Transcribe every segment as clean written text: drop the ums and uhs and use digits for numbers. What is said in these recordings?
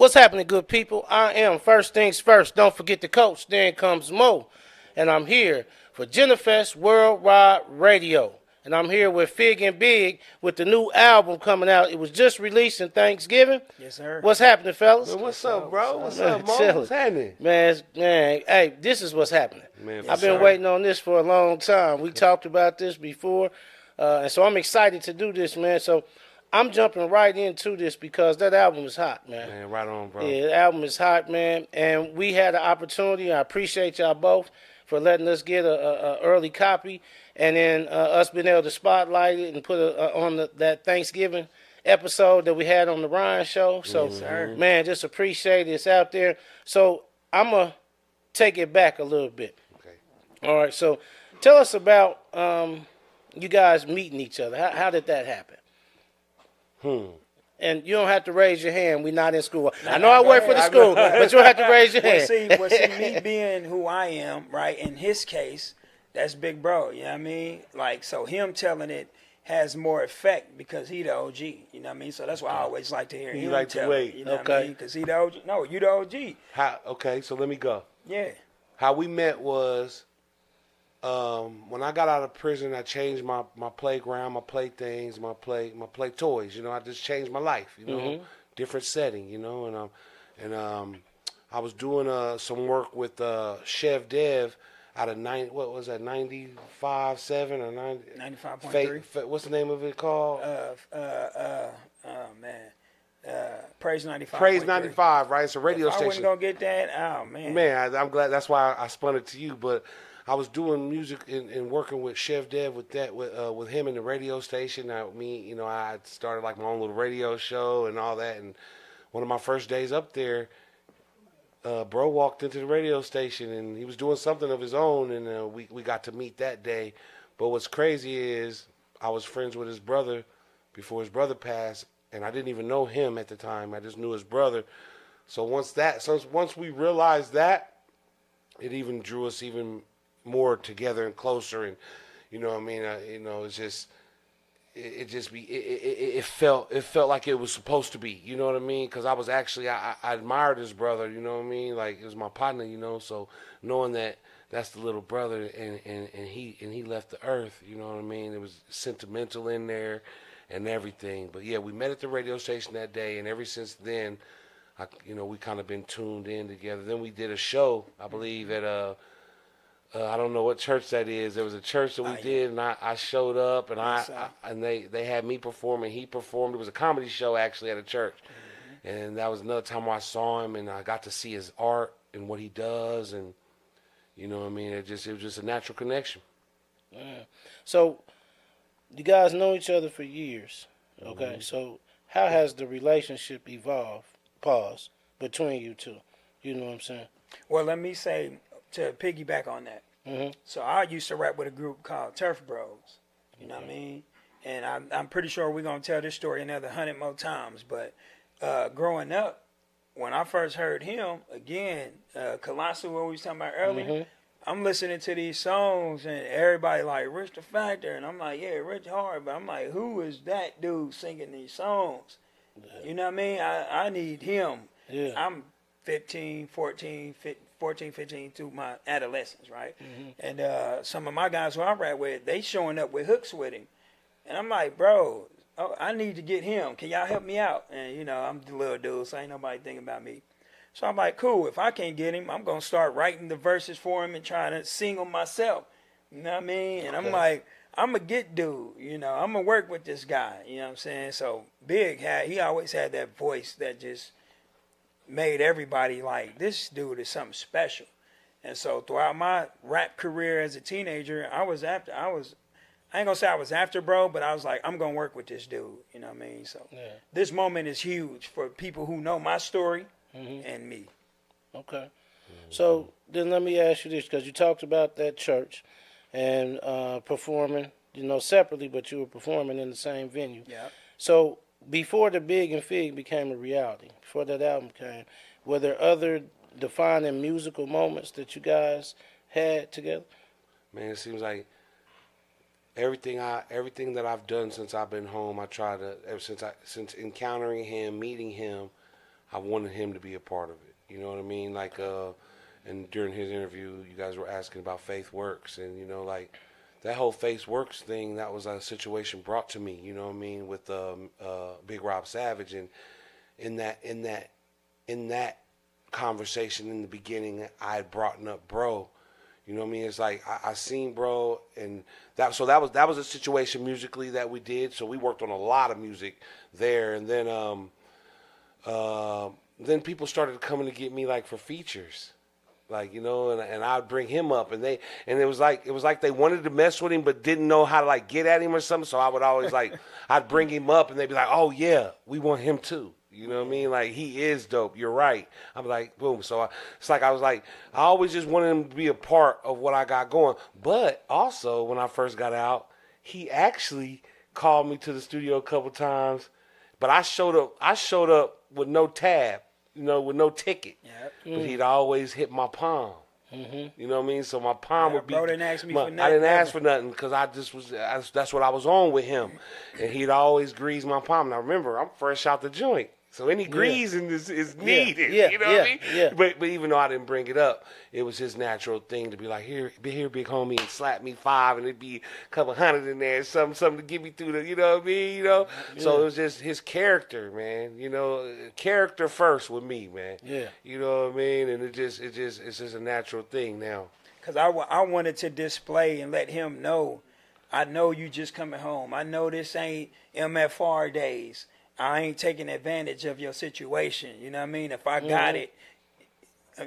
What's happening, good people? I am First Things First. Don't forget the coach. Then comes Mo. And I'm here for Jennifer's Worldwide Radio. And I'm here with Fig and Big with the new album coming out. It was just released in Thanksgiving. Yes, sir. What's happening, fellas? Man, what's up, bro? What's Man, up, Mo? chilling. What's happening? Man, hey, this is what's happening. Man, I've been waiting on this for a long time. We talked about this before. And so I'm excited to do this, man. So I'm jumping right into this because that album is hot, man. Man, right on, bro. Yeah, the album is hot, man. And we had an opportunity. I appreciate y'all both for letting us get a early copy. And then us being able to spotlight it and put it on that Thanksgiving episode that we had on the Ryan Show. So, man, just appreciate it. It's out there. So I'm going to take it back a little bit. Okay. All right, so tell us about you guys meeting each other. How did that happen? And you don't have to raise your hand. We're not in school. I know I work for the school, but you don't have to raise your hand. Well, see, me being who I am, right, in his case, that's Big Bro, you know what I mean? Like, so him telling it has more effect because he the OG, you know what I mean? So that's why I always like to hear him like tell to wait. it, you know what I mean? Because he the OG. No, you the OG. Okay, so let me go. Yeah. How we met was when I got out of prison, I changed my playground, my playthings, my play toys. You know, I just changed my life. You know, different setting. You know, and I was doing some work with Chef Dev out of 95.7 or 95.3. What's the name of it called? Oh man. Praise 95. Praise 95, right? It's a radio if I station. wasn't gonna get that, oh man. Man, I'm glad. That's why I spun it to you. But I was doing music and working with Chef Dev with him in the radio station. I started like my own little radio show and all that. And one of my first days up there, bro walked into the radio station and he was doing something of his own, and we got to meet that day. But what's crazy is I was friends with his brother before his brother passed, and I didn't even know him at the time. I just knew his brother. So once we realized that, it even drew us even more together and closer. And you know what I mean? It's just it felt like it was supposed to be. You know what I mean? Because I was actually I admired his brother. You know what I mean? Like, it was my partner. You know, so knowing that that's the little brother and he left the earth. You know what I mean? It was sentimental in there and everything. But yeah, we met at the radio station that day, and ever since then, we kind of been tuned in together. Then we did a show, I believe, at I don't know what church that is. There was a church that we did, and I showed up, and they had me perform, and he performed. It was a comedy show actually at a church, and that was another time I saw him, and I got to see his art and what he does, and you know what I mean. It was just a natural connection. Yeah. So you guys know each other for years, okay? So how has the relationship evolved? Pause between you two. You know what I'm saying? Well, let me say, to piggyback on that. So I used to rap with a group called Turf Bros. You know what I mean? And I'm pretty sure we're going to tell this story another 100 more times. But growing up, when I first heard him, again, Colossal, what we was talking about earlier, I'm listening to these songs and everybody like, Rich the Factor. And I'm like, yeah, Rich Hard. But I'm like, who is that dude singing these songs? Yeah. You know what I mean? I need him. Yeah. I'm 15 through my adolescence, right? And some of my guys who I rap with, they showing up with hooks with him. And I'm like, bro, I need to get him. Can y'all help me out? And, I'm the little dude, so ain't nobody thinking about me. So I'm like, cool, if I can't get him, I'm going to start writing the verses for him and trying to sing them myself. You know what I mean? And I'm like, I'm a get dude, I'm going to work with this guy, you know what I'm saying? So Big he always had that voice that just made everybody like, this dude is something special. And so throughout my rap career as a teenager, I ain't gonna say I was after bro, but I was like, I'm gonna work with this dude, you know what I mean? So this moment is huge for people who know my story and me. Okay. So then let me ask you this, because you talked about that church and performing, separately, but you were performing in the same venue. Yeah. So before the Big and Fig became a reality, before that album came, were there other defining musical moments that you guys had together? Man, it seems like everything that I've done since I've been home, I try to since encountering him, meeting him, I wanted him to be a part of it. You know what I mean? Like, and during his interview, you guys were asking about Faith Works, and you know, like that whole Faith Works thing. That was a situation brought to me. You know what I mean? With Big Rob Savage, and in that conversation in the beginning, I had brought up Bro. You know what I mean? It's like I seen Bro, and that was a situation musically that we did. So we worked on a lot of music there, and then people started coming to get me like for features, like, you know, and I'd bring him up, and it was like they wanted to mess with him but didn't know how to like get at him or something. So I would always like I'd bring him up, and they'd be like, oh yeah, we want him too. You know what I mean? Like, he is dope. You're right. I'm like, boom. So it's like I was like, I always just wanted him to be a part of what I got going. But also, when I first got out, he actually called me to the studio a couple times. But I showed up with no tab, you know, with no ticket. Yep. But he'd always hit my palm. Mm-hmm. You know what I mean? So my palm would be. Bro didn't ask me for nothing. I didn't ask for nothing because that's what I was on with him, and he'd always grease my palm. Now remember, I'm fresh out the joint. So any greasing is needed, you know what I mean? Yeah. But even though I didn't bring it up, it was his natural thing to be like, here, big homie, and slap me 5, and it'd be a couple hundred in there, something to get me through the, you know what I mean? You know, so it was just his character, man. You know, character first with me, man. Yeah, you know what I mean? And it's just a natural thing now. Cause I wanted to display and let him know, I know you just coming home. I know this ain't MFR days. I ain't taking advantage of your situation. You know what I mean? If I got it,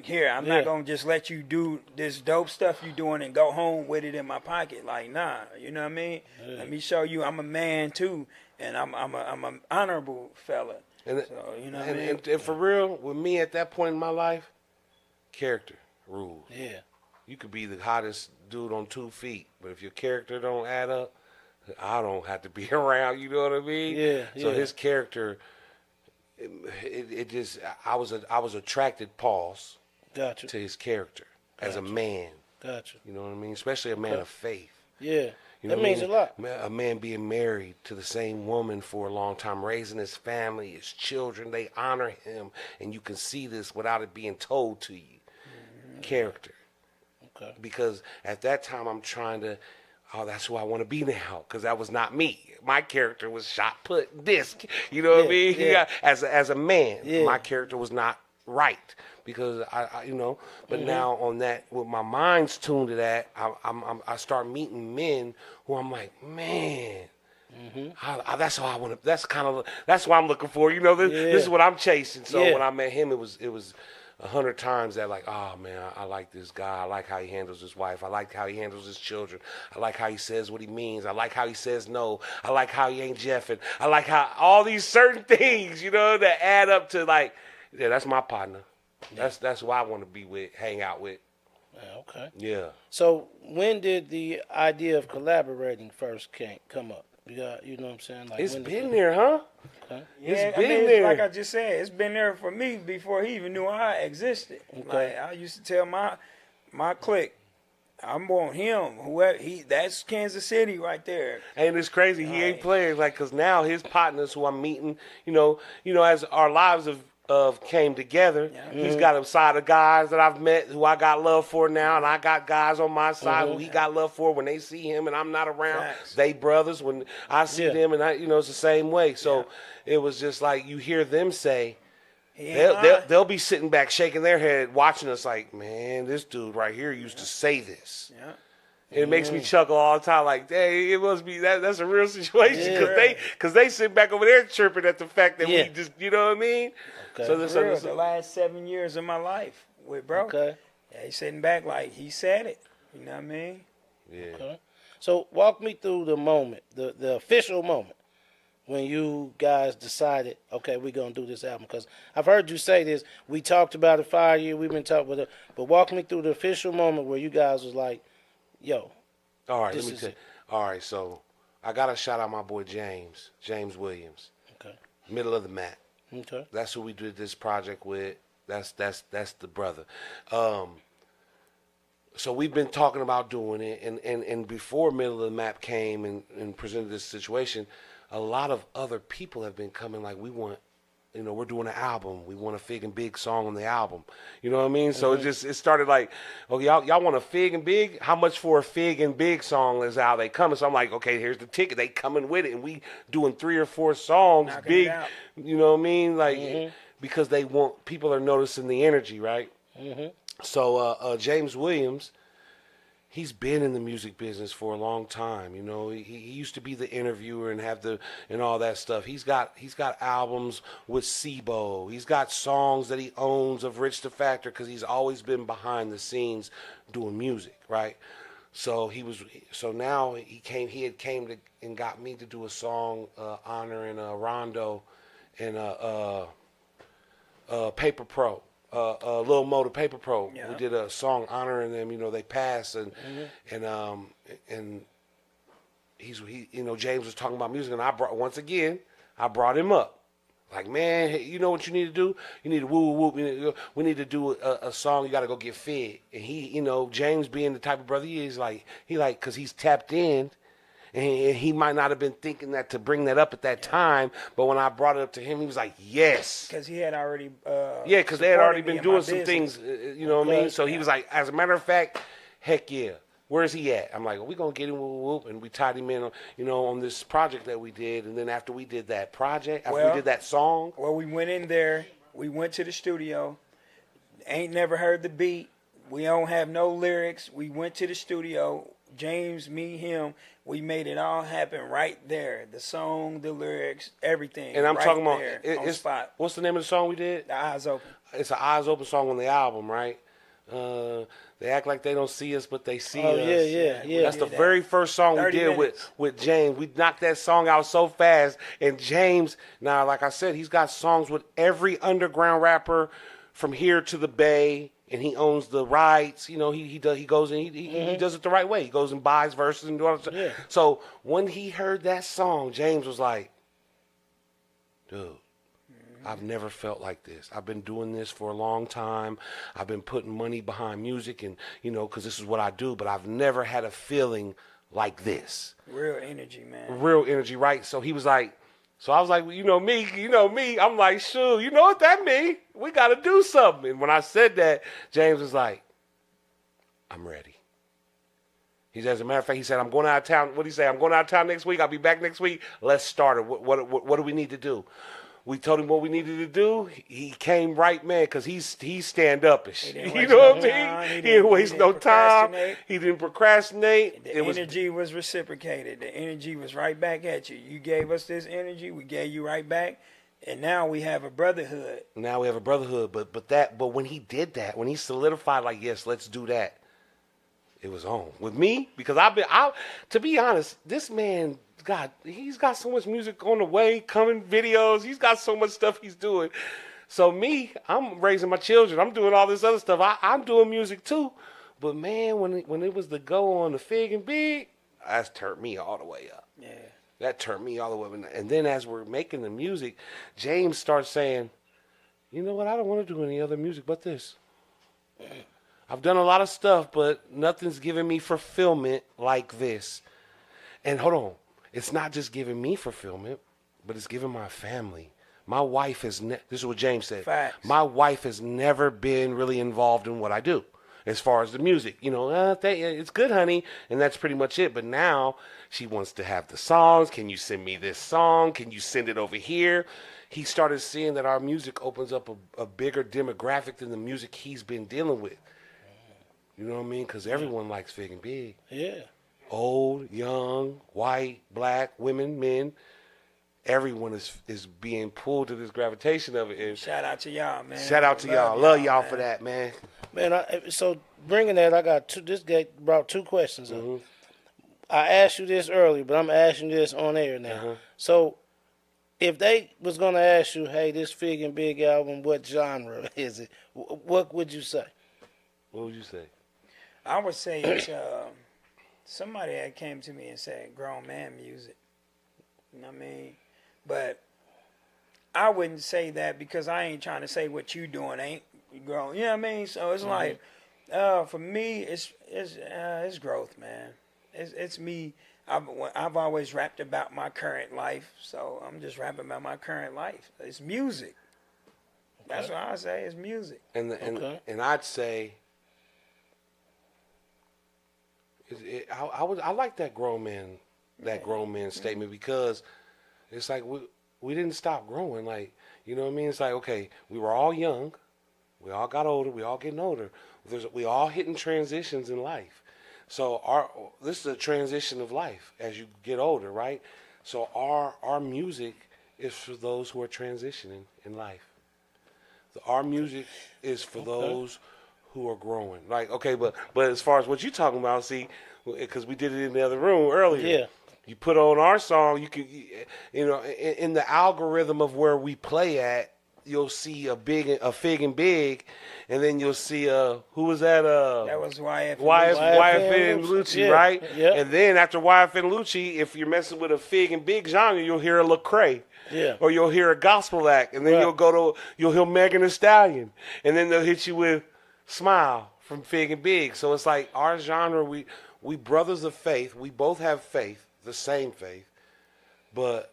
here, I'm not going to just let you do this dope stuff you doing and go home with it in my pocket. Like, nah, you know what I mean? Yeah. Let me show you I'm a man too, and I'm an honorable fella. And, so, you know what I mean? And for real, with me at that point in my life, character rules. Yeah. You could be the hottest dude on 2 feet, but if your character don't add up, I don't have to be around, you know what I mean? Yeah. So his character, it just, I was attracted, pause, gotcha, to his character as a man. Gotcha. You know what I mean? Especially a man of faith. Yeah. You know that means a lot. A man being married to the same woman for a long time, raising his family, his children, they honor him, and you can see this without it being told to you. Mm-hmm. Character. Okay. Because at that time, I'm trying to. Oh, that's who I want to be now, because that was not me. My character was shot put disc. You know what I mean? Yeah. As a man, my character was not right because I you know. But now on that, with my mind's tuned to that, I start meeting men who I'm like, man. Mm-hmm. That's how I want to. That's what I'm looking for. You know, this is what I'm chasing. So when I met him, it was 100 times that, like, oh man, I like this guy. I like how he handles his wife. I like how he handles his children. I like how he says what he means. I like how he says no. I like how he ain't jeffing. I like how all these certain things, you know, that add up to, like, yeah, that's my partner. Yeah. That's who I want to be with, hang out with. Okay. Yeah. So when did the idea of collaborating first come up? You know what I'm saying? Like, it's been there, huh? Okay. Yeah, it's like I just said, it's been there for me before he even knew I existed. Okay. Like, I used to tell my clique, I'm on him. Whoever that's Kansas City right there. And it's crazy. He ain't playing, like, because now his partners who I'm meeting, you know, as our lives have came together. Yeah. He's got a side of guys that I've met who I got love for now, and I got guys on my side who he got love for when they see him and I'm not around. Facts. They brothers when I see them, and it's the same way. So it was just like you hear them say, they'll be sitting back shaking their head watching us like, man, this dude right here used to say this. Yeah. It makes me chuckle all the time, like, dang, it must be that's a real situation, because they sit back over there chirping at the fact that we just, you know what I mean? Okay. So the last 7 years of my life with bro, he's sitting back like he said it. You know what I mean? Yeah. Okay. So walk me through the moment, the official moment when you guys decided, okay, we're gonna do this album. Because I've heard you say this. We talked about it 5 years. We've been talking with it, but walk me through the official moment where you guys was like, yo. All right, let me tell you. All right, so I got to shout out my boy James Williams. Okay. Middle of the map. Okay. That's who we did this project with. That's the brother. So we've been talking about doing it, and before Middle of the Map came and presented this situation, a lot of other people have been coming like, we want we're doing an album. We want a Fig and Big song on the album. You know what I mean? So it started like, okay, y'all want a Fig and Big? How much for a Fig and Big song is how they coming? So I'm like, okay, here's the ticket. They coming with it, and we doing 3 or 4 songs, Knocking big. it out. You know what I mean? Like because people are noticing the energy, right? So James Williams. He's been in the music business for a long time. He used to be the interviewer and all that stuff. He's got albums with SIBO. He's got songs that he owns of Rich the Factor because he's always been behind the scenes doing music, right? So now he had came to and got me to do a song honoring Rondo and Paper Pro. Lil Mo, the Paper Pro. Yeah. We did a song honoring them. They passed, and James was talking about music, and I brought him up. Like, man, hey, you know what you need to do? You need to whoop. We need to do a song. You got to go get Fig. And he, James being the type of brother he is, because he's tapped in. And he might not have been thinking that to bring that up at that time, but when I brought it up to him, he was like, yes. Because he had already because they had already been doing some things, you know what I mean? So he was like, as a matter of fact, heck yeah. Where's he at? I'm like, we're going to get him, whoop, and we tied him in, on this project that we did. And then after we did that project, we did that song. Well, we went in there. We went to the studio. Ain't never heard the beat. We don't have no lyrics. We went to the studio. James, me, him, we made it all happen right there. The song, the lyrics, everything. And I'm right talking about there, on spot. What's the name of the song we did? The Eyes Open. It's an Eyes Open song on the album, right? They act like they don't see us, but they see us. Yeah. That's the very first song we did with James. We knocked that song out so fast. And James, now, like I said, he's got songs with every underground rapper from here to the Bay. And he owns the rights, he goes and he does it the right way. He goes and buys verses and do all that stuff. Yeah. So when he heard that song, James was like, dude, I've never felt like this. I've been doing this for a long time. I've been putting money behind music and, because this is what I do, but I've never had a feeling like this. Real energy, man. Real energy, right? So he was like, so I was like, well, you know me. I'm like, shoot, you know what that mean? We got to do something. And when I said that, James was like, I'm ready. As a matter of fact, he said, I'm going out of town. What did he say? I'm going out of town next week. I'll be back next week. Let's start it. What do we need to do? We told him what we needed to do. He came right, man, because he's stand-upish. You know what I mean? He didn't waste no time. He didn't procrastinate. The energy was reciprocated. The energy was right back at you. You gave us this energy. We gave you right back. And now we have a brotherhood. But when he did that, when he solidified, like, yes, let's do that, it was on. With me, because to be honest, this man, God, he's got so much music on the way, coming videos. He's got so much stuff he's doing. So me, I'm raising my children. I'm doing all this other stuff. I'm doing music too. But man, when it was the go on the Fig and Big, that's turned me all the way up. Yeah. That turned me all the way up. And then as we're making the music, James starts saying, you know what, I don't want to do any other music but this. I've done a lot of stuff, but nothing's giving me fulfillment like this. And hold on. It's not just giving me fulfillment, but it's giving my family. My wife this is what James said. Facts. My wife has never been really involved in what I do as far as the music. It's good, honey, and that's pretty much it. But now she wants to have the songs. Can you send me this song? Can you send it over here? He started seeing that our music opens up a bigger demographic than the music he's been dealing with. You know what I mean? Because everyone likes Fig and Big. Yeah. Old, young, white, black, women, men. Everyone is being pulled to this gravitation of it. And shout out to y'all, man. Shout out to y'all. Love y'all for that, man. Man, so bringing that, I got this guy brought 2 questions up. I asked you this earlier, but I'm asking you this on air now. So if they was going to ask you, hey, this Fig and Big album, what genre is it? What would you say? What would you say? I would say it's somebody that came to me and said grown man music. You know what I mean? But I wouldn't say that because I ain't trying to say what you doing ain't grown. You know what I mean? So it's like, for me, it's growth, man. It's me. I've always rapped about my current life, so I'm just rapping about my current life. It's music. That's what I say. It's music. And I'd say, I like that grown man statement, because it's like we didn't stop growing. Like, you know what I mean? It's like, okay, we were all young, we all got older, we all getting older. We all hitting transitions in life. So this is a transition of life as you get older, right? So our music is for those who are transitioning in life. Our music is for those who are growing. Like, okay, but as far as what you're talking about, see, because we did it in the other room earlier. Yeah. You put on our song, you can, you know, in the algorithm of where we play at, you'll see a Fig and Big, and then you'll see who was that? That was YF and Lucci, yeah. right? Yeah. And then after YF and Lucci, if you're messing with a Fig and Big genre, you'll hear a Lecrae. Yeah. Or you'll hear a gospel act, and then you'll hear Megan Thee Stallion, and then they'll hit you with Smile from Fig and Big. So it's like our genre, we brothers of faith. We both have faith, the same faith, but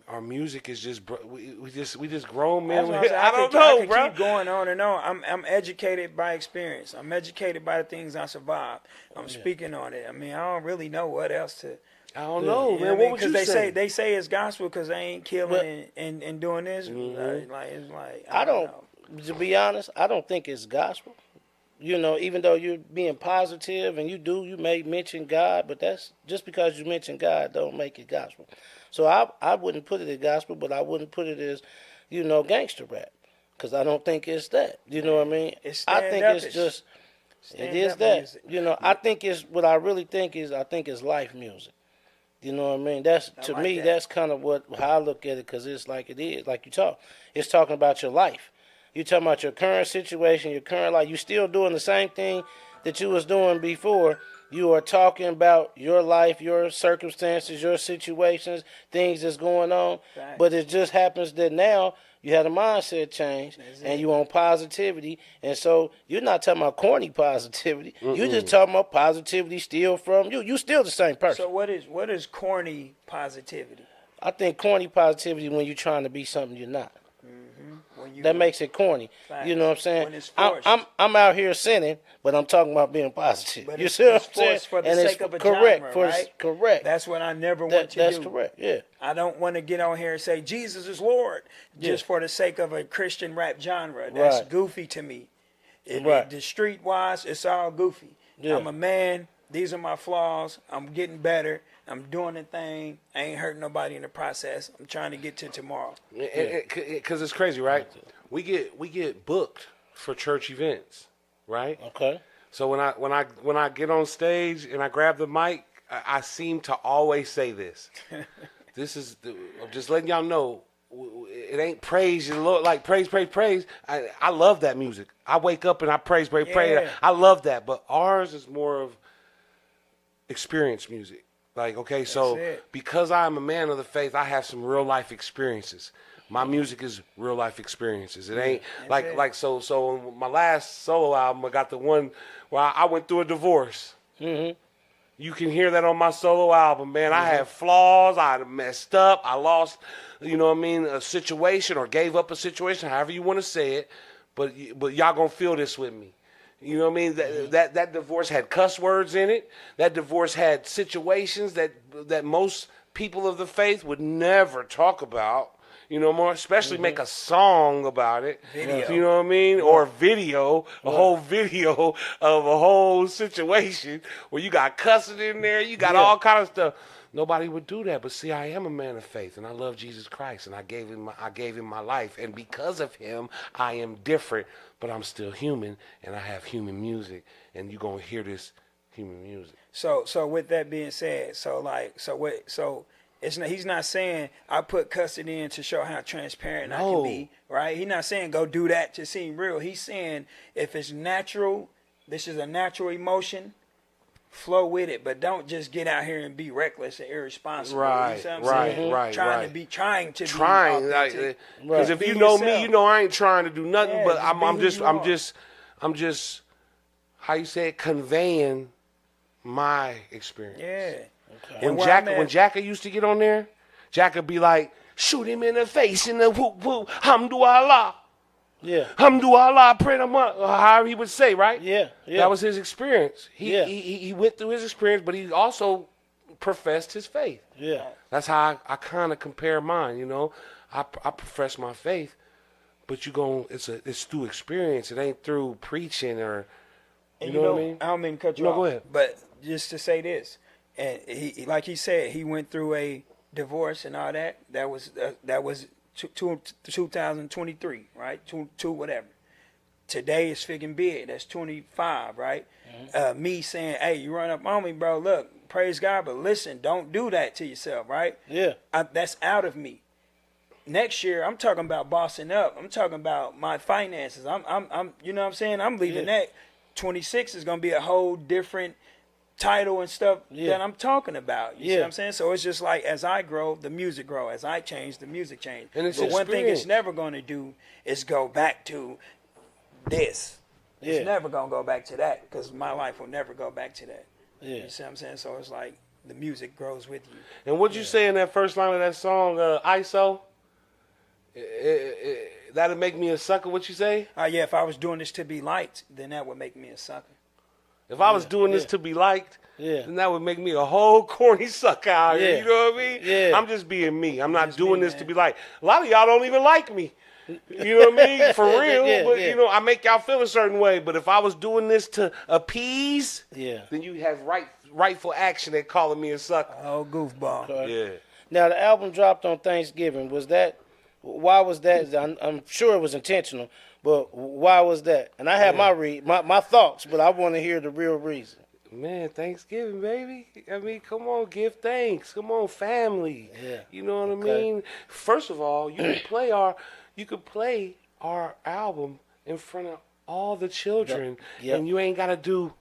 our music is just we just grown men. I don't know, I bro. Keep going on and on. I'm educated by experience. I'm educated by the things I survived. I'm speaking on it. I mean, I don't really know what else to. I don't know, man. What would you say? They say it's gospel because they ain't killing and doing this. It's like I don't know. To be honest, I don't think it's gospel. You know, even though you're being positive and you may mention God, but that's just because you mention God don't make it gospel. So I wouldn't put it as gospel, but I wouldn't put it as, you know, gangster rap, because I don't think it's that. You know what I mean? I think it's just it is that. Music. You know, I think it's what I really think is life music. You know what I mean? That's to me. That's kind of how I look at it, because it's like it is. Like it's talking about your life. You're talking about your current situation, your current life. You're still doing the same thing that you was doing before. You are talking about your life, your circumstances, your situations, things that's going on. Right. But it just happens that now you had a mindset change and you on positivity. And so you're not talking about corny positivity. You're just talking about positivity still from you. You're still the same person. So what is corny positivity? I think corny positivity is when you're trying to be something you're not. That makes it corny. Facts. You know what I'm saying? When it's forced. I'm out here sinning, but I'm talking about being positive. But you see what I'm saying? For the sake of a genre, right? Correct. That's what I never want to do. That's correct, yeah. I don't want to get on here and say Jesus is Lord just for the sake of a Christian rap genre. That's goofy to me. The street-wise, it's all goofy. Yeah. I'm a man. These are my flaws. I'm getting better. I'm doing the thing. I ain't hurting nobody in the process. I'm trying to get to tomorrow. Because it's crazy, right? We get booked for church events, right? Okay. So when I get on stage and I grab the mic, I seem to always say this. I'm just letting y'all know, it ain't praise, like praise. I love that music. I wake up and I praise. I love that. But ours is more of experience music. Like, okay, so because I'm a man of the faith, I have some real life experiences. My music is real life experiences. It ain't so on my last solo album, I got the one where I went through a divorce. Mm-hmm. You can hear that on my solo album, man. I had flaws. I messed up. I lost, you know what I mean, a situation or gave up a situation, however you want to say it. But y'all gonna feel this with me. You know what I mean? That divorce had cuss words in it. That divorce had situations that most people of the faith would never talk about. You know, more especially make a song about it. Video. You know what I mean? Or video, a whole video of a whole situation where you got cussing in there, you got all kind of stuff. Nobody would do that, but see, I am a man of faith, and I love Jesus Christ, and I gave him my life, and because of him, I am different, but I'm still human, and I have human music, and you're gonna hear this human music. So with that being said, he's not saying I put cussing in to show how transparent I can be, right? He's not saying go do that to seem real. He's saying if it's natural, this is a natural emotion. Flow with it, but don't just get out here and be reckless and irresponsible. Right, you know what I'm saying? Trying to be authentic. Because if you know me, you know I ain't trying to do nothing. But I'm just how you say it, conveying my experience. Yeah. Okay. When Jacka used to get on there, Jacka be like, shoot him in the face in the whoop whoop, hamdulillah. Yeah. Alhamdulillah, I pray to Allah, or however he would say, right? Yeah, yeah. That was his experience. Yeah. He went through his experience, but he also professed his faith. Yeah. That's how I kind of compare mine, you know. I profess my faith, but it's through experience. It ain't through preaching or, And you know what I mean? I don't mean to cut you No, off. go ahead. But just to say this, and he, like he said, he went through a divorce and all that. That was 2023, right? Two whatever. Today is Figga Big. That's 25, right? Mm-hmm. Me saying, hey, you run up on me, bro. Look, praise God, but listen, don't do that to yourself, right? Yeah. That's out of me. Next year, I'm talking about bossing up. I'm talking about my finances. I'm you know what I'm saying? I'm leaving that. 26 is gonna be a whole different title and stuff that I'm talking about. You see what I'm saying? So it's just like as I grow, the music grow. As I change, the music change. And it's but one thing experience. it's never gonna do is go back to this. It's never gonna go back to that because my life will never go back to that. Yeah. You see what I'm saying? So it's like the music grows with you. And what'd you say in that first line of that song, ISO? That'll make me a sucker. What you say? Yeah, if I was doing this to be liked, then that would make me a sucker. If I was doing this to be liked, Yeah. then that would make me a whole corny sucker out here. Yeah. You know what I mean? Yeah. I'm just being me. I'm not Just doing me, this man. to be liked. A lot of y'all don't even like me. You know what I mean? For real. Yeah, But, yeah. you know, I make y'all feel a certain way. But if I was doing this to appease, Yeah. then you have rightful action at calling me a sucker. Oh, goofball. Yeah. Now the album dropped on Thanksgiving. Why was that? I'm sure it was intentional, but why was that? And I have my thoughts, but I want to hear the real reason. Man, Thanksgiving, baby. I mean, come on, give thanks. Come on, family. Yeah. You know what Okay. I mean? First of all, you could play our album in front of all the children, Yep. and you ain't gotta do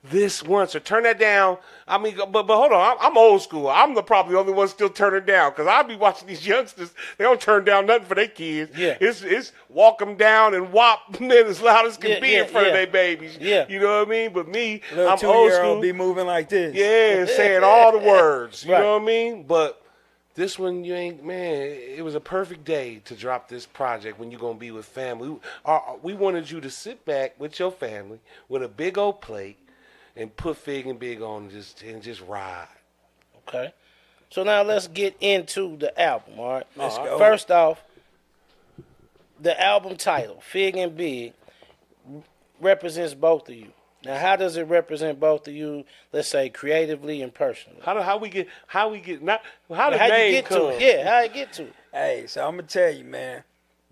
this once or turn that down. I mean, but hold on, I'm old school. I'm probably the only one still turning down because I'll be watching these youngsters. They don't turn down nothing for their kids. Yeah. It's walk them down and whop them in as loud as can Yeah, be yeah, in front of yeah. their babies. Yeah. You know what I mean? But me, Little I'm old school. 2-year-old be moving like this. Yeah, saying all the words. You Right. know what I mean? But this one, you ain't, man, it was a perfect day to drop this project when you're going to be with family. We wanted you to sit back with your family with a big old plate and put Figga Big on and just ride. Okay. So now let's get into the album, all right? Let's go. First off, the album title, Figga Big, represents both of you. Now, how does it represent both of you, let's say, creatively and personally? How the name How you get come? to it? Yeah, how you get to it? Hey, so I'm gonna tell you, man.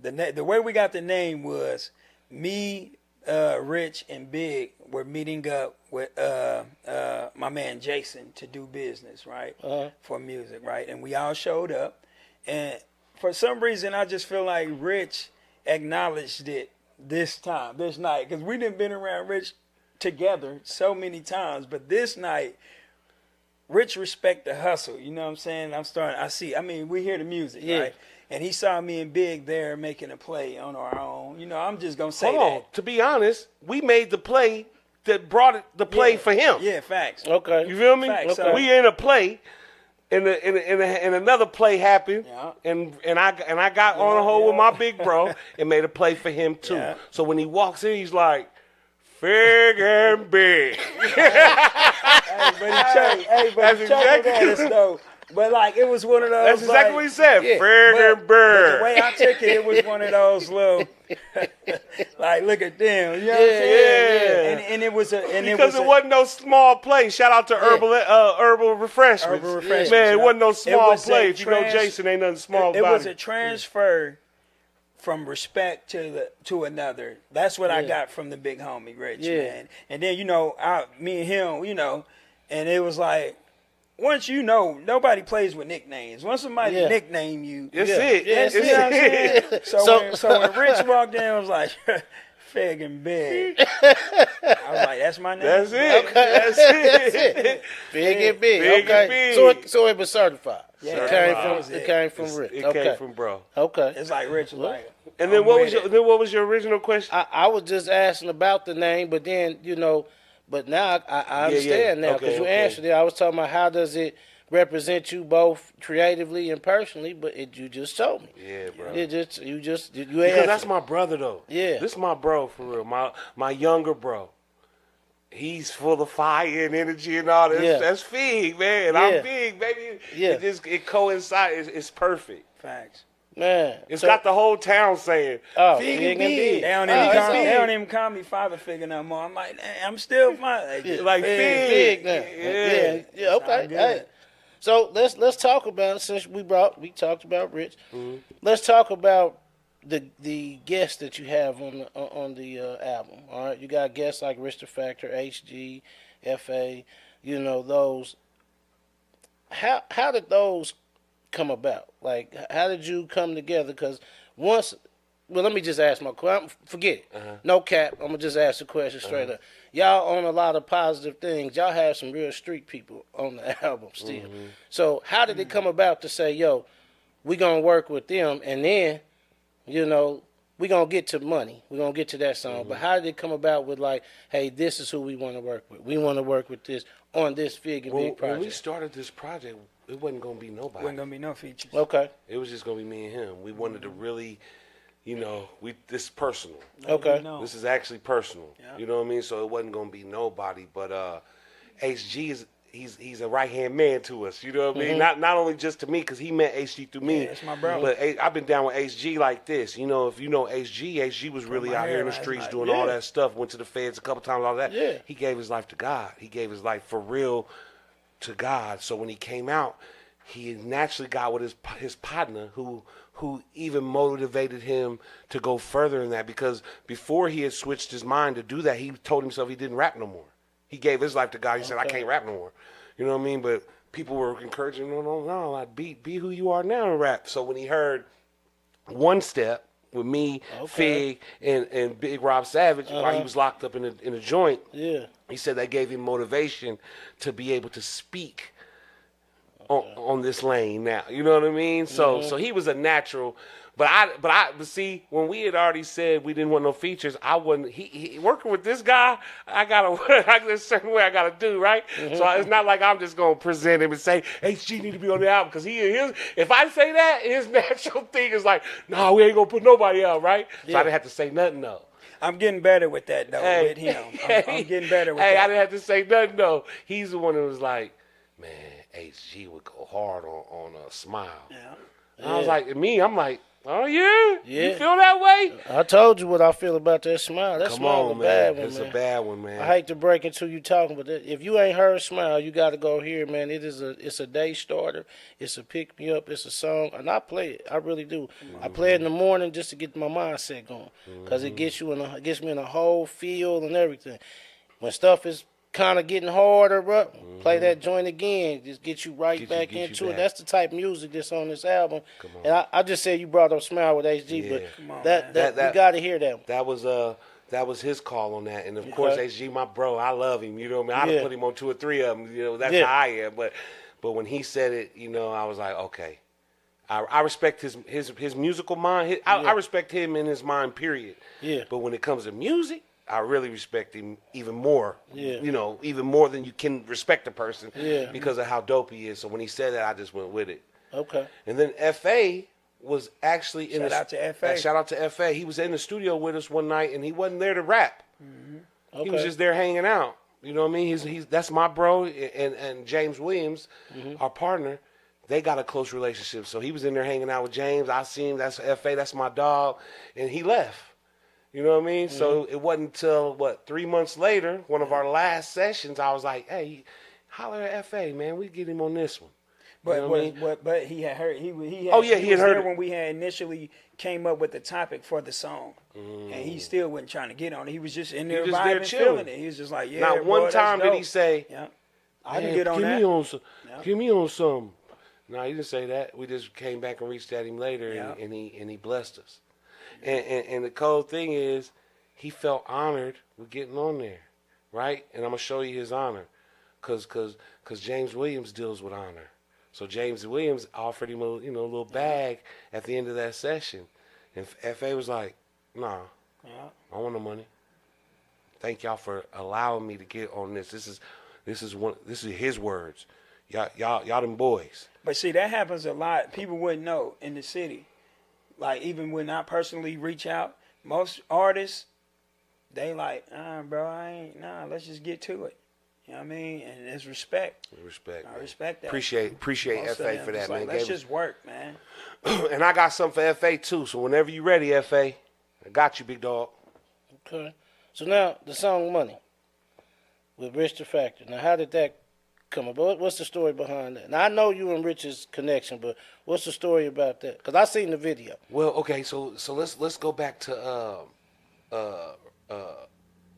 The way we got the name was me, Rich, and Big were meeting up with my man Jason to do business, right? For music, right? And we all showed up, and for some reason, I just feel like Rich acknowledged it this night, because we didn't been around Rich together so many times, but this night, Rich respect the hustle. You know what I'm saying? I mean, we hear the music, right? And he saw me and Big there making a play on our own. You know, I'm just gonna say Hold on. To be honest, we made the play that brought the play for him. Yeah, facts. Okay. You feel me? Facts. Okay. We in a play, and another play happened, Yeah. and I got on a hold with my big bro and made a play for him too. Yeah. So when he walks in, he's like, Figga Big. Hey, but That's he chuckled exactly- at us though. But like it was one of those. That's exactly like, what he said. Yeah. Figga But Big. the way I took it was one of those little, like, look at them. You know what I'm Yeah. saying? And it was Because it wasn't no small play. Shout out to Herbal Refreshments. Herbal Refreshments, Man, it yeah. wasn't no It small was a play. If you know trans- Jason, ain't nothing small It about was it. a transfer from respect to another. That's what I got from the big homie Rich, man. And then me and him, and it was like, once nobody plays with nicknames. Once somebody nickname you, That's Yeah. it. Yeah, It's it's you know what I'm it. saying? So- So when Rich walked in, I was like, Figga Big. I was like, that's my name. That's it. Okay. That's it. Figga Big. Figga Okay. Big. So it was certified. Yeah, It certified. came from Rich. It Okay. came from bro. Okay. It's like Rich was like, And then I'm what with it. what was your original question? I was just asking about the name, but then but now I understand now because you okay. answered it. I was talking about how does it represent you both creatively and personally, but you just told me. Yeah, bro. You Because answered. that's my brother, though. Yeah. This is my bro, for real. My younger bro. He's full of fire and energy and all this. Yeah. That's Fig, man. Yeah. I'm Fig, baby. Yeah. It coincides. It's perfect. Facts. Man. It's So- got the whole town saying, Oh, Fig Fig and and Big. Big. They don't, Oh, even it's call, Fig. they don't even call me Father Figure no more. I'm like, I'm still fine. Like Big Fig. now. Yeah. Yeah, okay. Sound good. Hey. So let's talk about, since we talked about Rich. Mm-hmm. Let's talk about the guests that you have on the album. All right, you got guests like Rich the Factor, HG, FA. You know those. How did those come about? Like, how did you come together? Because once, well, let me just ask my question. Forget it. No cap. I'm gonna just ask the question straight up. Y'all own a lot of positive things. Y'all have some real street people on the album still. So how did it come about to say, yo, we gonna work with them, and then, you know, we gonna get to money. We gonna get to that song. But how did it come about with, like, hey, this is who we want to work with. We want to work with this on this Fig and Big project. When we started this project, it wasn't going to be nobody. Wasn't gonna be no features. Okay. It was just going to be me and him. We wanted to really, this is personal. Okay. No. This is actually personal. Yeah. You know what I mean? So it wasn't going to be nobody. But HG he's a right hand man to us. You know what I mean? Not only just to me, because he met HG through me. Yeah, that's my bro. But I've been down with HG like this. You know, if you know HG was really my out here hair in the last streets night. doing Yeah. all that stuff. Went to the feds a couple times, all that. Yeah. He gave his life to God. He gave his life for real to God. So when he came out, he naturally got with his partner who even motivated him to go further in that, because before he had switched his mind to do that, he told himself he didn't rap no more. He gave his life to God. He said, I can't rap no more. You know what I mean? But people were encouraging him, no, like, be who you are now and rap. So when he heard One Step with me, Fig, and Big Rob Savage, while he was locked up in a joint, Yeah. he said that gave him motivation to be able to speak on this lane now. You know what I mean? So he was a natural. But see, when we had already said we didn't want no features, I wasn't. He working with this guy. There's a certain way I gotta do, right. So it's not like I'm just gonna present him and say HG need to be on the album, because if I say that, his natural thing is like, no, we ain't gonna put nobody out, right? So I didn't have to say nothing though. I'm getting better with that though. Hey. With him, I'm getting better with Hey, I that. didn't have to say nothing though. He's the one that was like, man, HG would go hard on a Smile. Yeah. And I was like, I'm like, oh yeah? Yeah. You feel that way? I told you what I feel about that Smile. That Come Smile on, a man. bad one, It's man. a bad one, man. I hate to break into you talking, but if you ain't heard Smile, you got to go here, man. It's a day starter. It's a pick me up. It's a song, and I play it. I really do. I play it in the morning just to get my mindset going, because it gets me in a whole feel and everything. When stuff is kind of getting harder, bro, play that joint again. Just get you right back get you into it. back. That's the type of music that's on this album. And I just said you brought up Smile with HG, Yeah. but Come on, that man. you got to hear that one. That was his call on that. And of course, HG, my bro, I love him. You know what I mean? I'd Yeah. have put him on 2 or 3 of them. You know, that's Yeah. how I am. But when he said it, you know, I was like, okay. I respect his musical mind. I respect him in his mind, period. Yeah. But when it comes to music, I really respect him even more. Yeah. You know, even more than you can respect a person. Yeah. Because of how dope he is. So when he said that, I just went with it. Okay. And then FA was actually in Shout out to FA. Shout out to FA. He was in the studio with us one night, and he wasn't there to rap. Okay. He was just there hanging out. You know what I mean? He's that's my bro, and James Williams, our partner. They got a close relationship, so he was in there hanging out with James. I seen him. That's FA. That's my dog, and he left. You know what I mean? So it wasn't until 3 months later, one of our last sessions, I was like, "Hey, holler at FA, man. We get him on this one." But You know what I mean? but he had heard he Oh, yeah, he had was heard there it. when we had initially came up with the topic for the song, and he still wasn't trying to get on it. He was just in there just there vibing, chilling. feeling it. He was just like, yeah. Not bro, one that's time did he dope. say, Yeah, I "Man, can get on give that. me on some, Yeah. give me on some." No, he didn't say that. We just came back and reached at him later, Yeah. and he blessed us. And the cold thing is, he felt honored with getting on there, right? And I'm gonna show you his honor, cause James Williams deals with honor. So James Williams offered him a little bag at the end of that session, and FA was like, "Nah, Yeah. I don't want no money. Thank y'all for allowing me to get on this. This is his words. Y'all them boys. But see, that happens a lot. People wouldn't know in the city. Like, even when I personally reach out, most artists, they like, bro, let's just get to it. You know what I mean? And it's respect. Respect. I respect that. Appreciate Most of FA them, for that, it's man. like, let's just work, man. And I got something for FA too. So whenever you ready, FA, I got you, big dog. Okay. So now the song "Money" with Rich the Factor. Now, how did that come about? What's the story behind that? Now I know you and Rich's connection, but what's the story about that? Because I seen the video. Well, okay, so let's go back to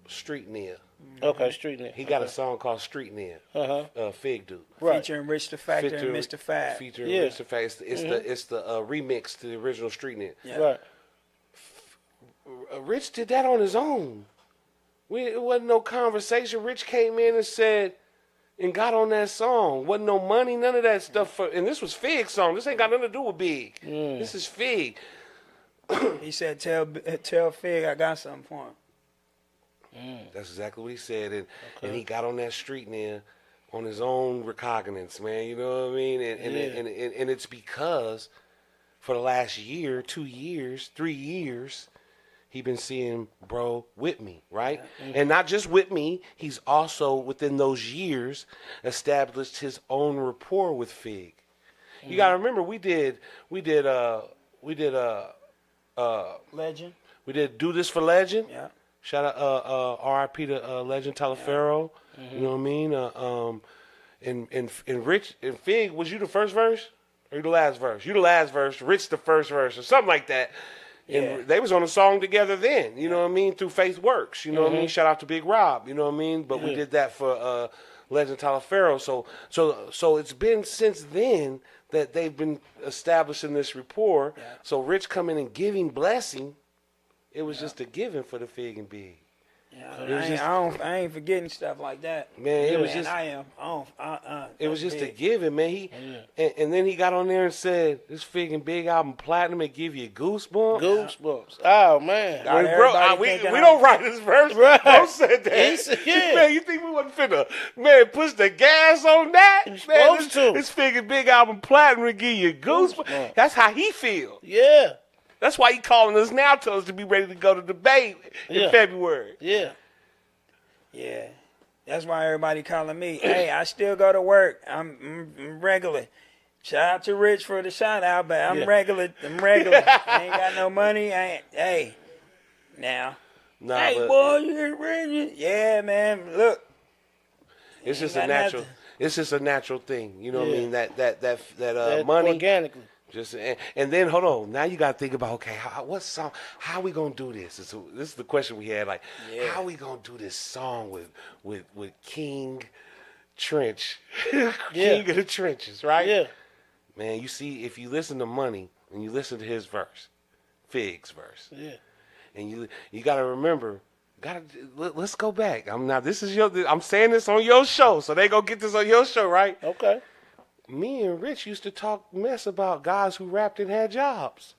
Street Near. Okay, Street Nigga. He got a song called Street Near. Fig dude. Right. Featuring Rich the Factor and Mr. Fab. Featuring Yeah. Rich the Factor. It's the remix to the original Street Near. Yeah. Right. Rich did that on his own. It wasn't no conversation. Rich came in and said, and got on that song. Wasn't no money, none of that stuff. And this was Fig's song. This ain't got nothing to do with Big. This is Fig. He said, tell Fig I got something for him. That's exactly what he said. And he got on that Street Near on his own recognizance, man. You know what I mean? And it's because for the last year, 2 years, 3 years, he been seeing bro with me, right? And not just with me, he's also within those years established his own rapport with Fig. You gotta remember we did Legend. we did Do This for Legend. Yeah. Shout out R.I.P. to Legend Talaferro. You know what I mean? And Rich and Fig, was you the first verse or you the last verse? You the last verse, Rich the first verse, or something like that. And Yeah. they was on a song together then, you know what I mean, through Faith Works, you know what I mean? Shout out to Big Rob, you know what I mean? But we did that for Legend Talaferro. So it's been since then that they've been establishing this rapport. Yeah. So Rich coming and giving blessing, it was just a giving for the Fig and Big. Yeah, I ain't forgetting stuff like that. Man, it was Man, just I am. it was just a big. giving, man. And then he got on there and said, "This Fig and Big album platinum, it give you goosebumps." Goosebumps. Oh man. Got Bro, everybody we thinking don't write this verse. Right. Bro said that. He said, yeah. Man, you think we wasn't finna push the gas on that? You're Man, supposed to. this Fig and Big album platinum, it give you goosebumps. That's how he feel. Yeah. That's why he calling us now, tell us to be ready to go to debate in February. Yeah. Yeah. That's why everybody calling me. Hey, I still go to work. I'm regular. Shout out to Rich for the shout out, but I'm regular. I ain't got no money. Hey. Now. Nah, Hey, but boy, you hear Rich? Yeah, man. Look. it's just ain't a got natural. nothing. It's just a natural thing. You know what I Yeah. mean? That Money money. organically. Just and then hold on. Now you got to think about, okay, what song? How we gonna do this? This is the question we had. Like, how we gonna do this song with King Trench, King of the Trenches, right? Yeah. Man, you see, if you listen to Money and you listen to his verse, Fig's verse, Yeah. and you got to remember. Let's go back. I'm saying this on your show, so they gonna get this on your show, right? Okay. Me and Rich used to talk mess about guys who rapped and had jobs.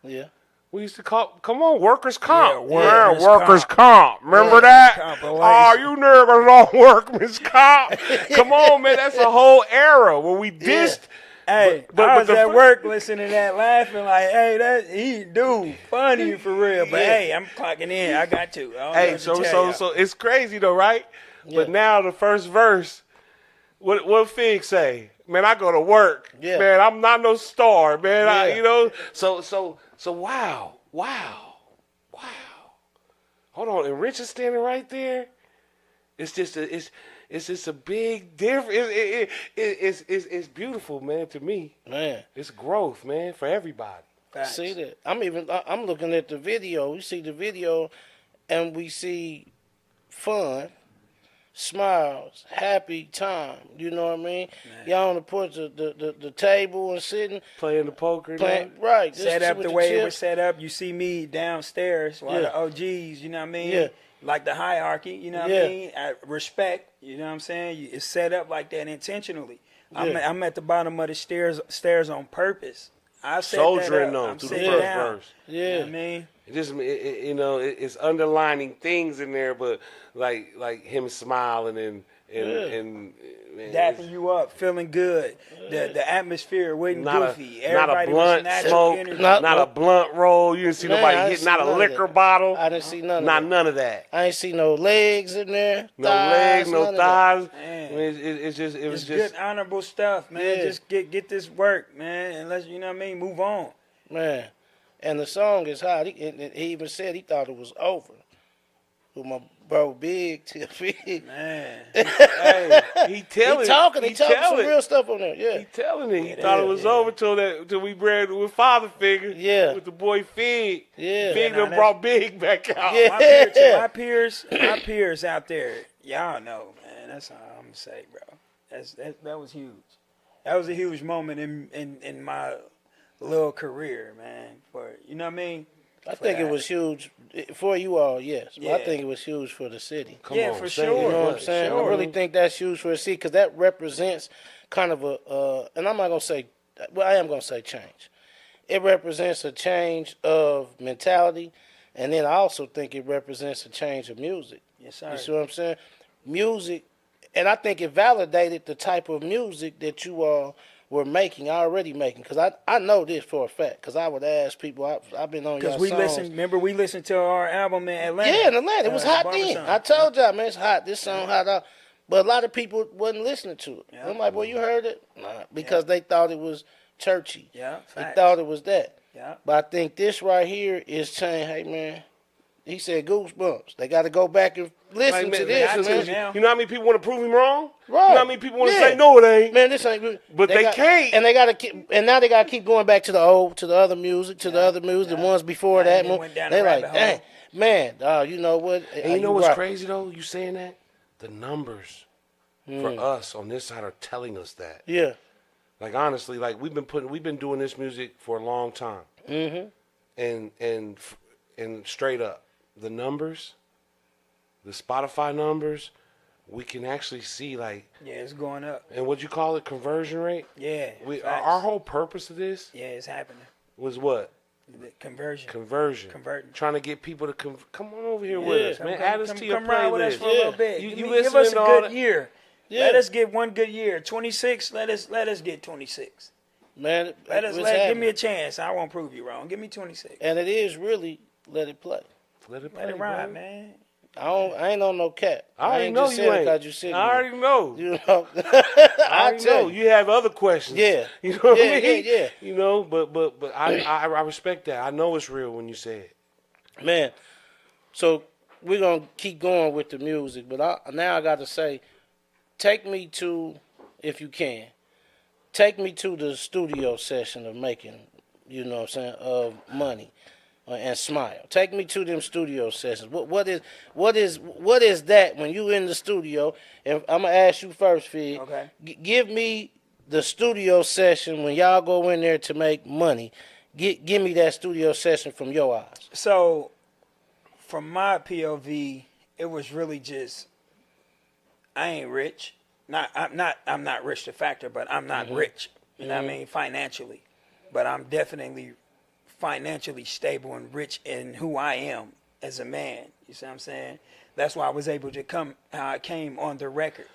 Yeah. We used to call, come on, workers' comp. Yeah, workers' comp. Remember that? compilation. Oh, you niggas on workers' comp. Come on, man. That's a whole era where we dissed. Hey, But I was the at fir- work listening to that, laughing like, hey, he dude funny for real. But hey, I'm clocking in. I got to. I don't know Hey, what to tell y'all. so it's crazy though, right? But now the first verse, what Fig say? Man, I go to work. Yeah. Man, I'm not no star, man. Yeah. So wow. Hold on, and Rich is standing right there. It's just a big difference. It's beautiful, man. To me, Man. it's growth, man, for everybody. Facts. See that? I'm looking at the video. We see the video and we see fun, smiles, happy time. You know what I mean? Y'all on the porch, the table and sitting, Playing the poker, playing right. Set just up with the way it chips. was set up. You see me downstairs while Yeah. the OGs, you know what I mean? Yeah. Like the hierarchy, you know what Yeah. I mean? Respect, you know what I'm saying? It's set up like that intentionally. Yeah. I'm at the bottom of the stairs on purpose. I set Soldiering that up. them I'm through the sitting first down. verse. You know Yeah. what I mean? it's underlining things in there, but like him smiling and man, dapping you up, feeling good. The atmosphere wasn't goofy. Not a Everybody blunt was natural smoke, energy. not a blunt roll. You didn't see Man, I nobody didn't hitting see out a none of liquor that. bottle. I didn't see none of Not that. none of that. I ain't see no legs in there. No thighs, legs, no none of that. thighs. Man. I mean, it was It's just good, honorable stuff, man. Yeah. Just get this work, man, and let's, you know what I mean, move on. Man, and the song is hot. He even said he thought it was over. With my bro Big to Big. Man. hey, he telling He talking some real stuff on there. Yeah. He telling it. He thought it was over till we bred with Father Figure. Yeah. With the boy Fig. Yeah. Fig Yeah, done brought Big back out. Yeah. My peers out there, y'all know, man. That's all I'm gonna say, bro. That was huge. That was a huge moment in my little career, man. For, you know what I mean? I think it was huge for you all, yes. But I Yeah. think it was huge for the city. Come Yeah, on, for say sure. it. You know what I'm saying? Sure. I really think that's huge for the city because that represents kind of and I'm not going to say, well, I am going to say change. It represents a change of mentality, and then I also think it represents a change of music. Yes, sir. You see what I'm saying? Music, and I think it validated the type of music that you all were already making. Because I know this for a fact, because I would ask people, I've been on y'all songs. We listened to our album in Atlanta. Yeah, in Atlanta. It was hot Barber then. Song. I told y'all, man, it's hot. This song hot out. But a lot of people wasn't listening to it. Yeah. I'm like, well, you heard it? Nah, because they thought it was churchy. Yeah, They facts. thought it was that. Yeah. But I think this right here is saying, hey, man, he said goosebumps. They got to go back and listen Like, to man, this, I man. tell you now. You know how many people want to prove him wrong? Right. You know how many people want to Yeah. say, no, it ain't? Man, this ain't good. But they can't. And they got to keep, and now they got to keep going back to the other music, the ones before Yeah, that. they went down They the like, rabbit dang, hole. man, you know what? And you know what's right. crazy, though? You saying that? The numbers for us on this side are telling us that. Yeah. Like, honestly, like, we've been doing this music for a long time. Mm-hmm. And straight up, the numbers, the Spotify numbers, we can actually see, like, Yeah, it's going up. and what you call it, conversion rate? Yeah. We facts. our whole purpose of this Yeah, it's happening. was what? The conversion. Conversion. Converting. Trying to get people to come on over here with us, man. Add us to your come ride with us playlist. for a little bit. You give listening us a to all good that? year. Yeah. Let us get one good year. 26. Let us get 26. Man, Give me happening. a chance. I won't prove you wrong. Give me 26. And it is really let it play. Let it Let it play, ride, bro. man. I ain't on no cap. I already ain't know just you saying it ain't. 'cause you sitting I here. already know. You know, I I already tell know. you. You have other questions. Yeah. You know what Yeah, I mean? yeah. You know, but I respect that. I know it's real when you say it. Man, so we're going to keep going with the music, but now I got to say, take me to, if you can, take me to the studio session of making, you know what I'm saying, of Money and Smile. Take me to them studio sessions. What is that when you in the studio? And I'm going to ask you first, Fig. Okay. Give me the studio session when y'all go in there to make money. Give me that studio session from your eyes. So, from my POV, it was really just, I ain't rich. I'm not rich to factor, but I'm not rich. You know what I mean? Financially. But I'm definitely financially stable and rich in who I am as a man. You see what I'm saying? That's why I was able to come how I came on the record.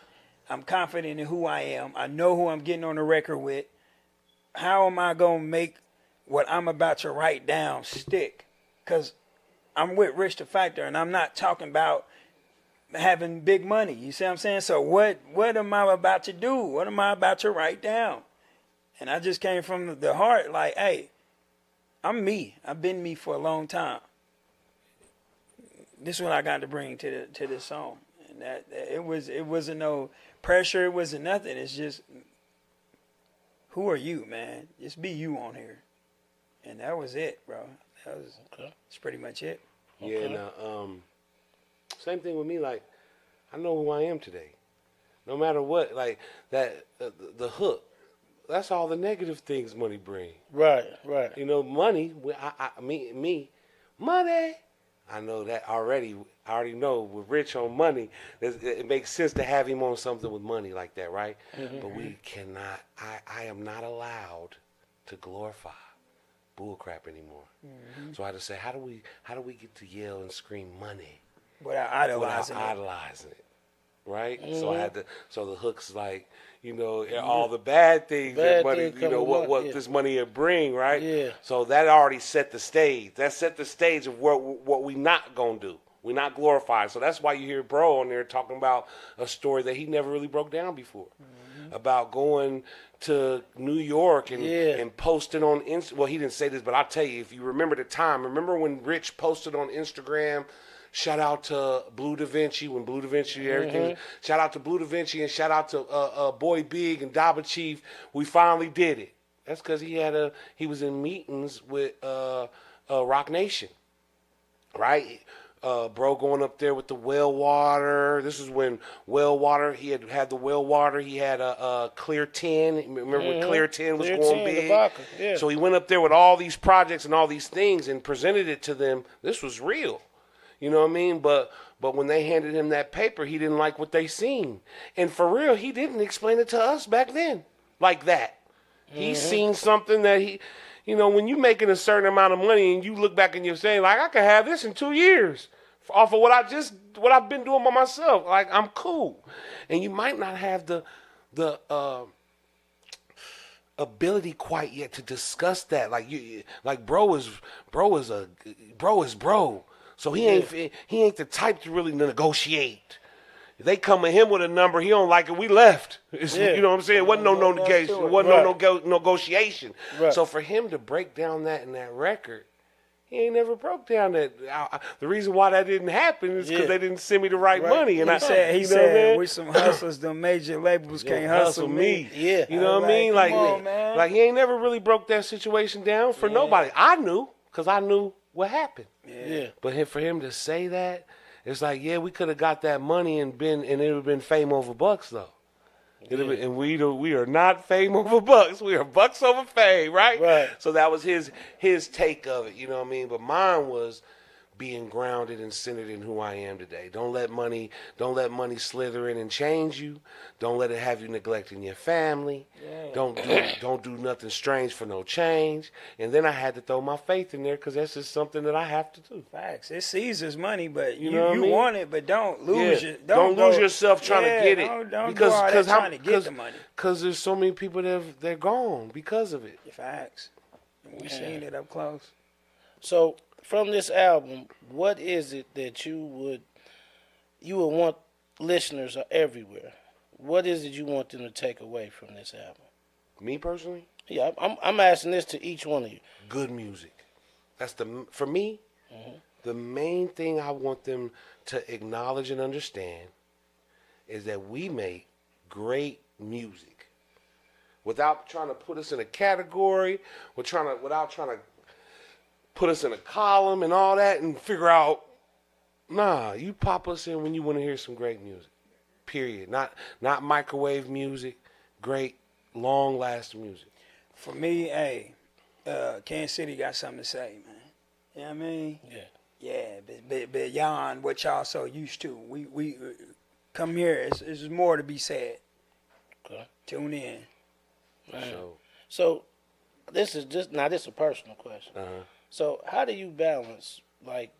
I'm confident in who I am. I know who I'm getting on the record with. How am I going to make what I'm about to write down stick? Because I'm with Rich the Factor, and I'm not talking about having big money. You see what I'm saying? So what am I about to do? What am I about to write down? And I just came from the heart like, hey, I'm me. I've been me for a long time. This is what I got to bring to this song. And that it wasn't no pressure, it wasn't nothing. It's just, who are you, man? Just be you on here. And that was it, bro. That's pretty much it. Yeah, now, same thing with me. Like, I know who I am today. No matter what, like that, the hook. That's all the negative things money bring. Right. You know, money. Me, money. I know that already. I already know with Rich on money, it makes sense to have him on something with money like that, right? Mm-hmm. But we cannot. I am not allowed to glorify bull crap anymore. So I had to say, how do we get to yell and scream money Without without idolizing it. idolizing it? Right? So I had to. So the hook's like, all the bad things that Bad money, things come with what money, yeah. this money would bring, right? Yeah. So that already set the stage. That set the stage of what we not gonna do. We're not glorified. So that's why you hear bro on there talking about a story that he never really broke down before. About going to New York and posting on Instagram. Well, he didn't say this, but I'll tell you, if you remember the time, remember when Rich posted on Instagram, shout out to Blue Da Vinci, when Blue Da Vinci, everything. Shout out to Blue Da Vinci and shout out to Boy Big and Daba Chief. We finally did it. That's because he was in meetings with Rock Nation, right? Bro going up there with the well water. This is when well water, he had the well water. He had a Clear 10. Remember when Clear 10 was Clear going 10, the big? vodka, yeah. So he went up there with all these projects and all these things and presented it to them. This was real. You know what I mean? But when they handed him that paper, he didn't like what they seen. And for real, he didn't explain it to us back then like that. He seen something that when you making a certain amount of money and you look back and you're saying, like, I could have this in 2 years off of what I've been doing by myself. Like, I'm cool. And you might not have the ability quite yet to discuss that. Like bro is bro. So he ain't the type to really negotiate. If they come at him with a number, he don't like it, we left. You know what I'm saying? It wasn't no negotiation. It wasn't no negotiation. Right. So for him to break down that in that record, he ain't never broke down that. The reason why that didn't happen is because they didn't send me the right money. And He said, man? we some hustlers, the major labels can't hustle me. Yeah. You know what I mean? Come on, man. Like he ain't never really broke that situation down for nobody. I knew, because I knew what happened. Yeah. But for him to say that, it's like, we could have got that money and it would have been fame over bucks though. And we are not fame over bucks. We are bucks over fame, right? Right. So that was his take of it, you know what I mean? But mine was being grounded and centered in who I am today. Don't let money slither in and change you. Don't let it have you neglecting your family. Yeah. Don't do nothing strange for no change. And then I had to throw my faith in there because that's just something that I have to do. Facts. It's Caesar's money, but you know what I mean? want it, but don't lose it. Don't lose yourself trying to get it. Don't go out there trying to get the money. Because there's so many people they're gone because of it. Facts. We seen it up close. So from this album, what is it that you would want listeners everywhere? What is it you want them to take away from this album? Me personally? Yeah, I'm asking this to each one of you. Good music. That's for me, the main thing I want them to acknowledge and understand is that we make great music. Without trying to put us in a category, without trying to put us in a column and all that and figure out, you pop us in when you want to hear some great music. Period. Not microwave music, great, long-lasting music. For me, Kansas City got something to say, man. You know what I mean? Yeah. Yeah, beyond what y'all so used to. We come here, it's more to be said. Okay. Tune in. So this is a personal question. So how do you balance, like,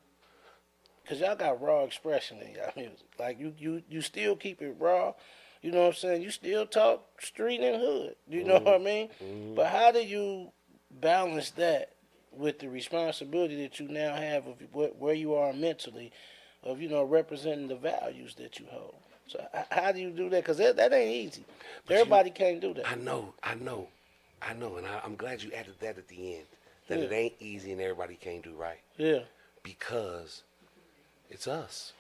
because y'all got raw expression in y'all music. Like, you still keep it raw. You know what I'm saying? You still talk street and hood. You know what I mean? But how do you balance that with the responsibility that you now have of where you are mentally, of, representing the values that you hold? So how do you do that? Because that ain't easy. Everybody can't do that. I know. And I'm glad you added that at the end. That it ain't easy and everybody can't do right. Yeah. Because it's us.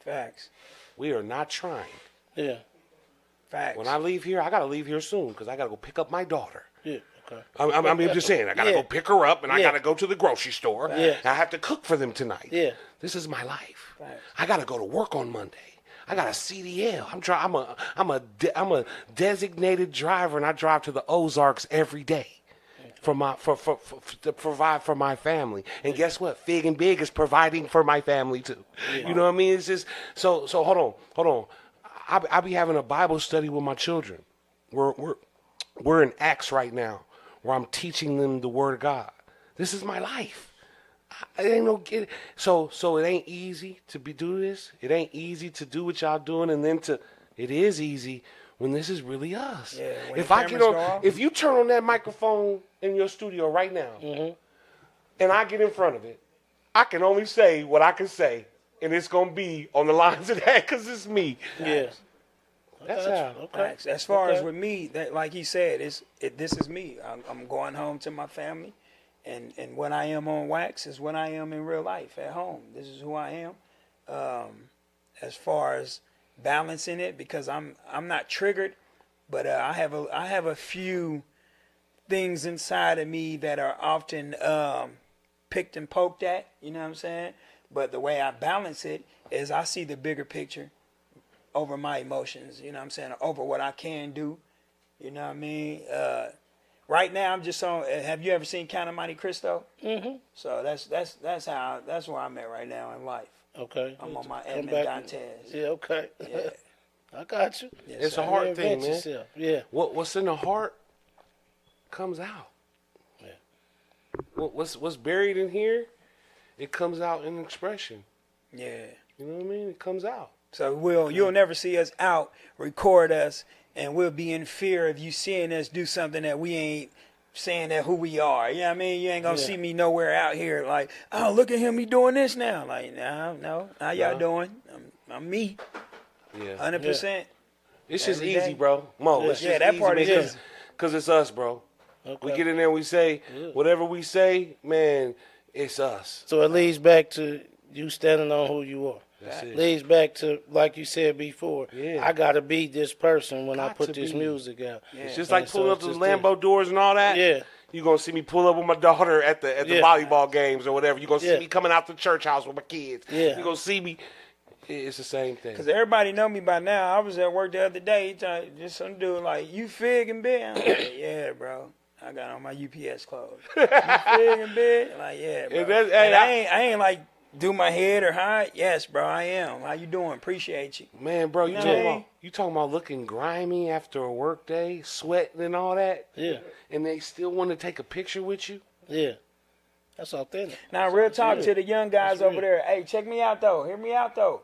Facts. We are not trying. Yeah. Facts. When I leave here, I got to leave here soon because I got to go pick up my daughter. Yeah. Okay. I'm just saying, I got to go pick her up and I got to go to the grocery store. Yeah. I have to cook for them tonight. Yeah. This is my life. Facts. I got to go to work on Monday. I got a CDL. I'm a designated driver and I drive to the Ozarks every day. To provide for my family. And guess what? Fig and Big is providing for my family too. Yeah. You know what I mean? It's just so hold on. I be having a Bible study with my children. We're in Acts right now where I'm teaching them the word of God. This is my life. It ain't no get. So it ain't easy to do this. It ain't easy to do what y'all doing, and then it is easy when this is really us. Yeah, when if the I get cameras on, go off. if you turn on that microphone in your studio right now, and I get in front of it, I can only say what I can say, and it's gonna be on the lines of that because it's me. Yeah. That's how. Okay. As far as with me, that like he said, this is me. I'm going home to my family, and what I am on wax is what I am in real life at home. This is who I am. As far as balancing it, because I'm not triggered, but I have a few things inside of me that are often picked and poked at. You know what I'm saying? But the way I balance it is I see the bigger picture over my emotions, you know what I'm saying, over what I can do, you know what I mean? Right now, I'm just on, have you ever seen Count of Monte Cristo? Mm-hmm. So that's where I'm at right now in life. Okay. I'm on my Come Edmond back. Dantes. Yeah, okay. Yeah. I got you. Yes, It's sir. a hard thing, Reinvent man. yourself. Yeah. What's in the heart comes out. Yeah. What's buried in here, it comes out in expression. Yeah. You know what I mean? It comes out. So you'll never see us out, record us, and we'll be in fear of you seeing us do something that we ain't saying that who we are. You know what I mean? You ain't gonna see me nowhere out here like, oh, look at him, he doing this now. Like, no, how y'all doing? I'm me, Yeah. 100%. It's just Every easy, day. bro. Mo, it's Yeah, just that easy part is because easy. Cause it's us, bro. Okay. We get in there, we say whatever we say, man. It's us. So it leads back to you standing on who you are. That's it. Leads back to, like you said before, Yeah. I got to be this person when I Got put to this be. music out. It's just And like so pulling up it's the just Lambo doors and all that. Yeah. You're going to see me pull up with my daughter at the volleyball games or whatever. You're going to see Yeah. me coming out the church house with my kids. Yeah. You're going to see me. It's the same thing. Because everybody know me by now. I was at work the other day, just some dude like, you Fig and Big? I'm like, yeah, bro. I got on my UPS clothes. You Fig and Big? Like, yeah, bro. And that's- hey, And I ain't like do my head or hide. Yes, bro, I am. How you doing? Appreciate you. Man, bro, you know talking what I mean? about looking grimy after a work day, sweating and all that? Yeah. And they still want to take a picture with you? Yeah. That's authentic. Now, real talk real. to the young guys That's over real. there. Hey, check me out, though. Hear me out, though.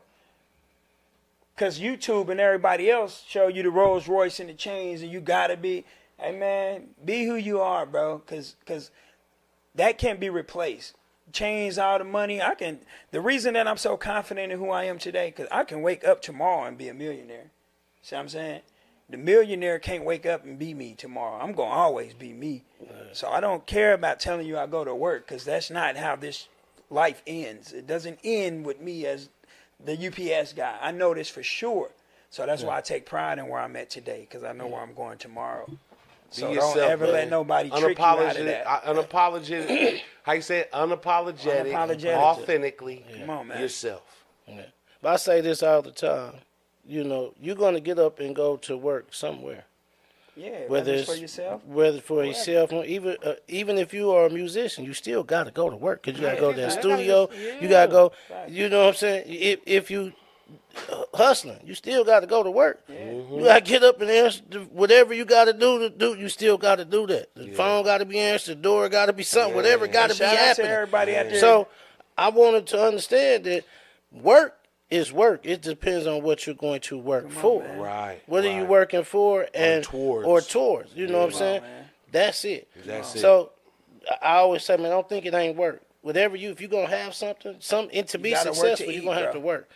Because YouTube and everybody else show you the Rolls Royce and the chains, and you got to be, hey, man, be who you are, bro, because that can't be replaced. Chains, all the money. The reason that I'm so confident in who I am today, because I can wake up tomorrow and be a millionaire. See what I'm saying? The millionaire can't wake up and be me tomorrow. I'm going to always be me. So I don't care about telling you I go to work, because that's not how this life ends. It doesn't end with me as the UPS guy. I know this for sure. So that's why I take pride in where I'm at today, because I know where I'm going tomorrow. So yourself, don't ever man. let nobody trick you out of that. Unapologetic. How you say it? Unapologetic. Unapologetic. Authentically. Come on, man. Yourself. Yeah. But I say this all the time. You know, you're going to get up and go to work somewhere. Yeah, Whether it's it's for yourself. whether for yourself, or even if you are a musician, you still got to go to work because you got to go to that studio. You got to go. You know what I'm saying? If you hustling, you still got to go to work. You got to get up and answer whatever you got to do. You still got to do that. The phone got to be answered. The door got to be something. Whatever got to be Shout out to happening. everybody out there. So I wanted to understand that work is work. It depends on what you're going to work for. Right. What are you right. working for and towards. or towards? You know what I'm saying? man. That's it. That's it. So I always say, man, I don't think it ain't work. Whatever if you're gonna have something and to be gotta work to successful, you're eat, gonna have bro. to work.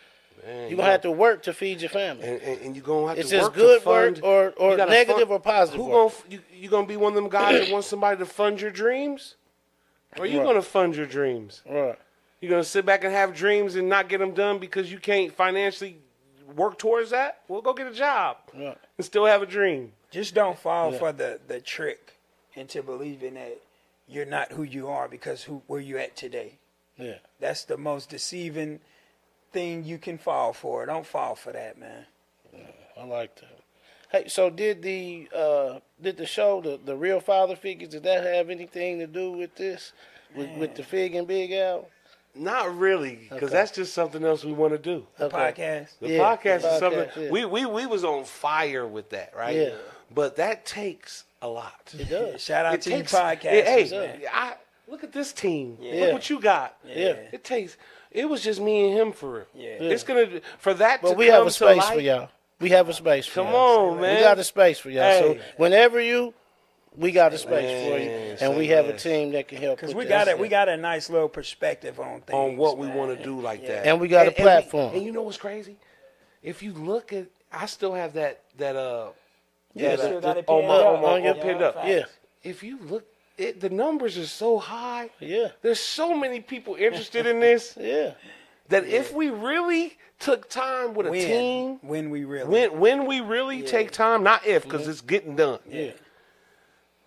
Man, You're gonna have to work to feed your family. And you're going to have It's to just work good to fund. work or you gotta negative fund- or positive Who work. you going to be one of them guys that wants somebody to fund your dreams? Or you Right. going to fund your dreams? Right. You're going to sit back and have dreams and not get them done because you can't financially work towards that? Well, go get a job Right. and still have a dream. Just don't fall for the trick into believing that you're not who you are because where you at today. Yeah. That's the most deceiving thing you can fall for. Don't fall for that, man. I like that. Hey, so did the show the Real Father Figures, did that have anything to do with this? With the Fig and Big Al? Not really, because Okay. that's just something else we want to do. Podcast. The Yeah, podcast the is something podcast, yeah. we was on fire with that, right? Yeah. But that takes a lot. It does. Shout out It to takes- you podcasters. Hey, man. look at this team. Yeah. Look what you got. Yeah. It was just me and him for real. Yeah. It's gonna for that But to we come have a to space light. for y'all. We have a space for Come y'all. on, man. We got a space for y'all. So Hey. whenever we got a space for you, Man, and say we have a less. team that can help. Because put we got a nice little perspective on things. On what we man. want to do like that. And we got a platform. And you know what's crazy? If you look at, I still have that Yeah, Still got it on pinned my up. on your- pinned up. facts. Yeah, If you look, the numbers are so high. yeah, There's so many people interested in this yeah. that if we really took time with a team, When we really. when we really take time, not if, because it's getting done. Yeah.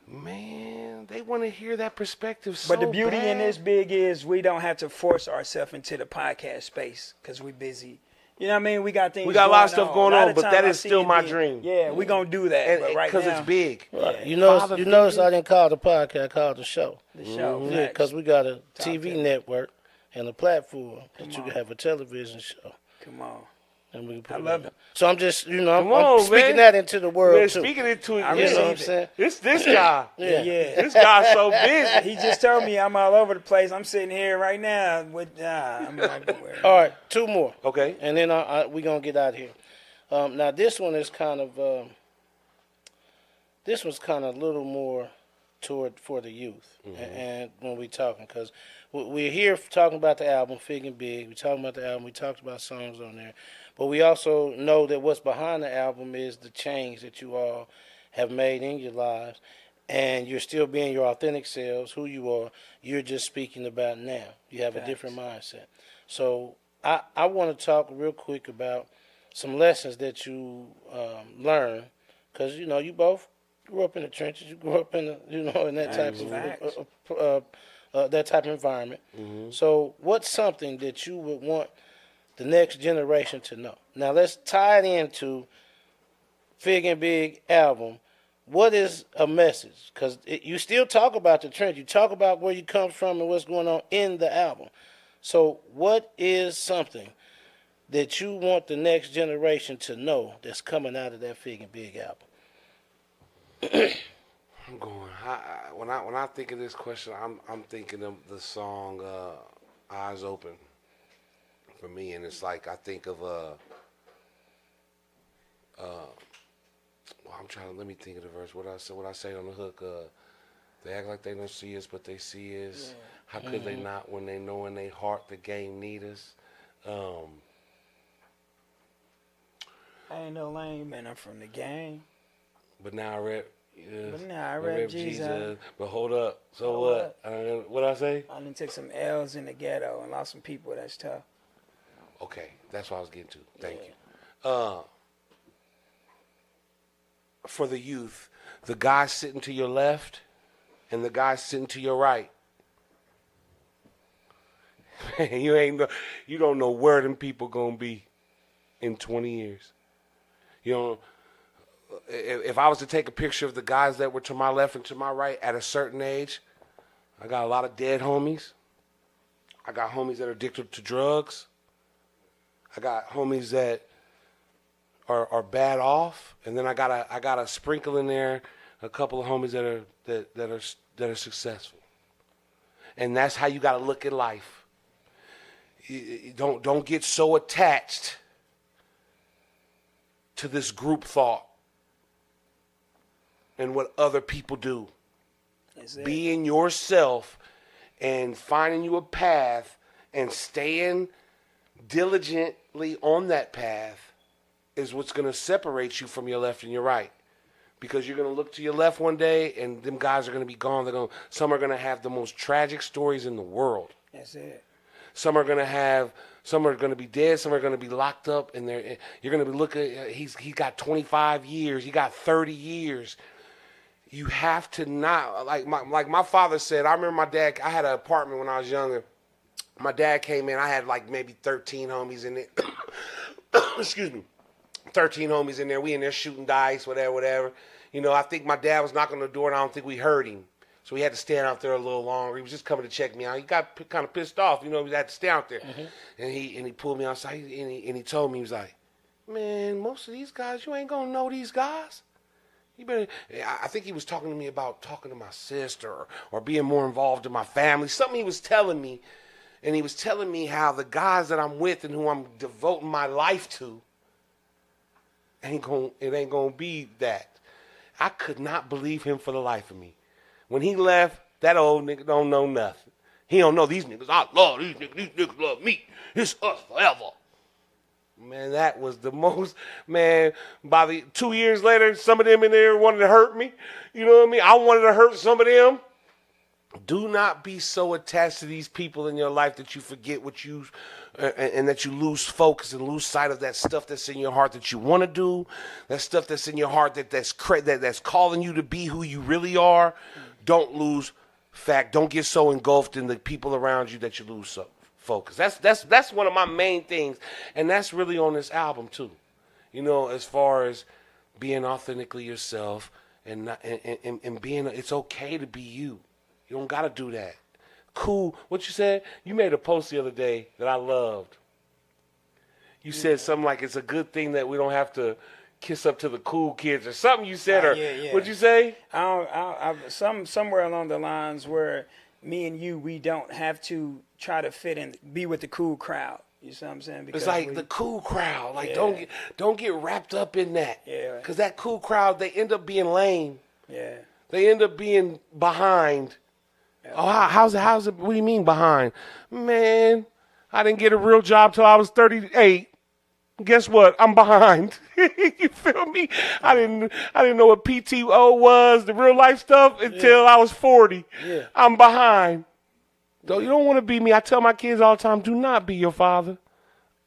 Man, they want to hear that perspective so But the beauty in bad. this big is we don't have to force ourselves into the podcast space because we busy. You know what I mean? We got things. We got a lot of going stuff going A lot on, of but times that I is see still it my big. dream. Yeah, we gonna do that. But right Because now, it's big. Right. You Father notice I figure. didn't call the podcast, I called the show. the show. Mm-hmm. Yeah, because we got a Top TV 10. network and a platform that you on. can have a television show. Come on. And we can put I love it. So I'm just, I'm Come on, speaking man. that into the world Man, too. speaking it to I You know what I'm received saying? this guy. Yeah. Yeah. This guy's so busy. He just told me I'm all over the place. I'm sitting here right now with. I'm everywhere. All right, two more. Okay. And then we're going to get out of here. Now, this one is kind of, this one's kind of a little more for the youth. And when we talking, because we're here talking about the album, Figga and Big. We're talking about the album. We talked about songs on there. But we also know that what's behind the album is the change that you all have made in your lives. And you're still being your authentic selves, who you are. You're just speaking about now. You have a different mindset. So I want to talk real quick about some lessons that you learned. Because, you both grew up in the trenches. You grew up in, in that type of environment. So what's something that you would want the next generation to know? Now let's tie it into Figga and Big album. What is a message? Because you still talk about the trend. You talk about where you come from and what's going on in the album. So what is something that you want the next generation to know that's coming out of that Figga and Big album? I'm going. When I think of this question, I'm thinking of the song "Eyes Open" for me, and it's like I think of I'm trying to let me think of the verse. What I say on the hook. They act like they don't see us, but they see us. Yeah. How could they not when they know in their heart the game need us? I ain't no lame man. I'm from the game. But now I rap. Yes, But now I rap Jesus. But hold up. So what? What I say? I done took some L's in the ghetto and lost some people. That's tough. Okay, that's what I was getting to. Thank you. For the youth, the guy sitting to your left and the guy sitting to your right. You don't know where them people gonna be in 20 years. If I was to take a picture of the guys that were to my left and to my right at a certain age, I got a lot of dead homies. I got homies that are addicted to drugs. I got homies that are bad off, and then I got a sprinkle in there a couple of homies that are successful. And that's how you got to look at life. Don't get so attached to this group thought and what other people do. Being yourself and finding you a path and staying diligently on that path is what's going to separate you from your left and your right. Because you're going to look to your left one day and them guys are going to be gone. Some are going to have the most tragic stories in the world. That's it. Some are going to be dead. Some are going to be locked up. And you're going to be looking. He got 25 years. He got 30 years. You have to not like my father said. I remember my dad. I had an apartment when I was younger. My dad came in. I had like maybe 13 homies in it. Excuse me, 13 homies in there. We in there shooting dice, whatever. I think my dad was knocking on the door, and I don't think we heard him. So we had to stand out there a little longer. He was just coming to check me out. He got kind of pissed off. We had to stay out there. Mm-hmm. And he pulled me outside, and he told me, he was like, man, most of these guys, you ain't going to know these guys. I think he was talking to me about talking to my sister or being more involved in my family. Something he was telling me. And he was telling me how the guys that I'm with and who I'm devoting my life to, it ain't gonna be that. I could not believe him for the life of me. When he left, that old nigga don't know nothing. He don't know these niggas. I love these niggas. These niggas love me. It's us forever. Man, that was the most, man, by the 2 years later, some of them in there wanted to hurt me. You know what I mean? I wanted to hurt some of them. Do not be so attached to these people in your life that you forget what you, and that you lose focus and lose sight of that stuff that's in your heart that you want to do, that stuff that's in your heart that's calling you to be who you really are. Don't lose fact. Don't get so engulfed in the people around you that you lose focus. That's one of my main things, and that's really on this album too. You know, as far as being authentically yourself and being, it's okay to be you. You don't got to do that. Cool. What you said? You made a post the other day that I loved. You said something like it's a good thing that we don't have to kiss up to the cool kids or something you said. Yeah. What'd you say? Somewhere along the lines where me and you, we don't have to try to fit in, be with the cool crowd. You see what I'm saying? Because it's like the cool crowd. Like, don't get wrapped up in that. Yeah. Because that cool crowd, they end up being lame. Yeah. They end up being behind. Oh, how's it? What do you mean behind? Man, I didn't get a real job till I was 38. Guess what? I'm behind. You feel me? I didn't know what PTO was, the real life stuff, until I was 40. Yeah. I'm behind. Though you don't want to be me. I tell my kids all the time, do not be your father.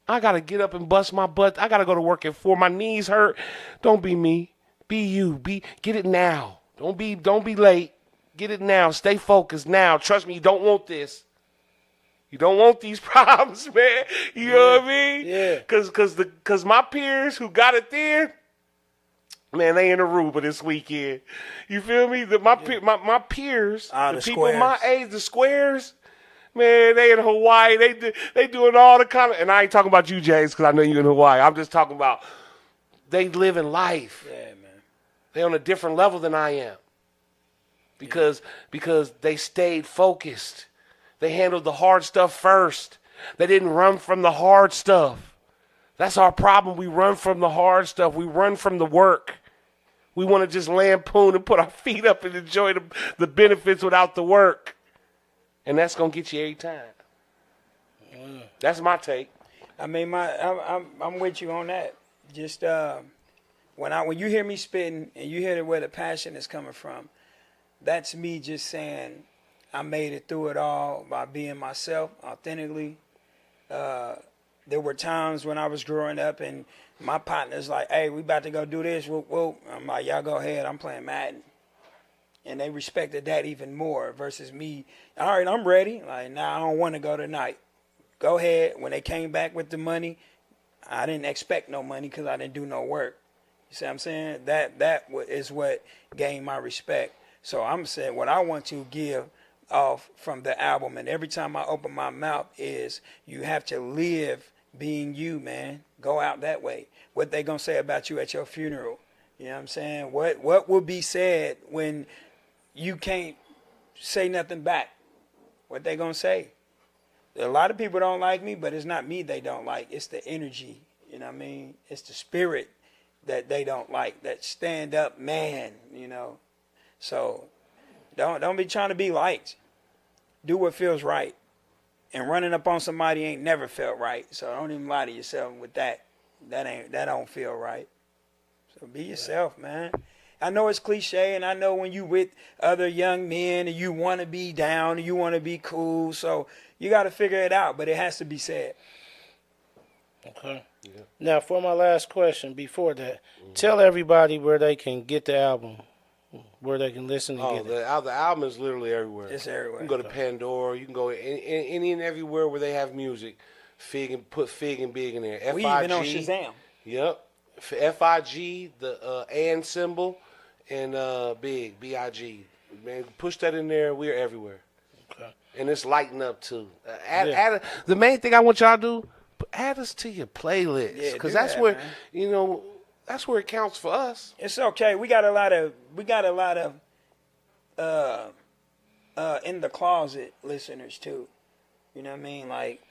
I got to get up and bust my butt. I got to go to work at 4. My knees hurt. Don't be me. Be you. Get it now. Don't be late. Get it now. Stay focused now. Trust me, you don't want this. You don't want these problems, man. You know what I mean? Yeah. Cause my peers who got it there, man, they in Aruba this weekend. You feel me? My peers, the people squares. my age, the squares, man, they in Hawaii. They doing all the kind of, and I ain't talking about you, James, because I know you in Hawaii. I'm just talking about they living life. Yeah, man. They on a different level than I am. Because they stayed focused. They handled the hard stuff first. They didn't run from the hard stuff. That's our problem. We run from the hard stuff. We run from the work. We want to just lampoon and put our feet up and enjoy the benefits without the work. And that's going to get you every time. That's my take. I mean, I'm with you on that. Just when you hear me spitting and you hear where the passion is coming from, that's me just saying I made it through it all by being myself authentically. There were times when I was growing up and my partner's like, hey, we about to go do this. Whoop, whoop. I'm like, y'all go ahead. I'm playing Madden. And they respected that even more versus me. All right, I'm ready. Like, nah, I don't want to go tonight. Go ahead. When they came back with the money, I didn't expect no money because I didn't do no work. You see what I'm saying? That is what gained my respect. So I'm saying what I want to give off from the album, and every time I open my mouth is you have to live being you, man. Go out that way. What they gonna say about you at your funeral? You know what I'm saying? What will be said when you can't say nothing back? What they gonna say? A lot of people don't like me, but it's not me they don't like. It's the energy. You know what I mean? It's the spirit that they don't like. That stand up man. You know. So don't be trying to be liked. Do what feels right. And running up on somebody ain't never felt right. So don't even lie to yourself with that. That don't feel right. So be yourself, man. I know it's cliche, and I know when you with other young men and you want to be down and you want to be cool, so you got to figure it out, but it has to be said. Okay. Yeah. Now, for my last question, before that, tell everybody where they can get the album. Where they can listen and get it. The album is literally everywhere. It's everywhere. You can go to Pandora. You can go any and everywhere where they have music. Put Fig and Big in there. We even on Shazam. Yep. Fig, the and symbol, and Big, B-I-G. Man, push that in there. We're everywhere. Okay. And it's lighting up too. Add the main thing I want y'all to do, add us to your playlist. Because that's where, man. You know, that's where it counts for us. It's okay. We got a lot of in the closet listeners too. You know what I mean? Like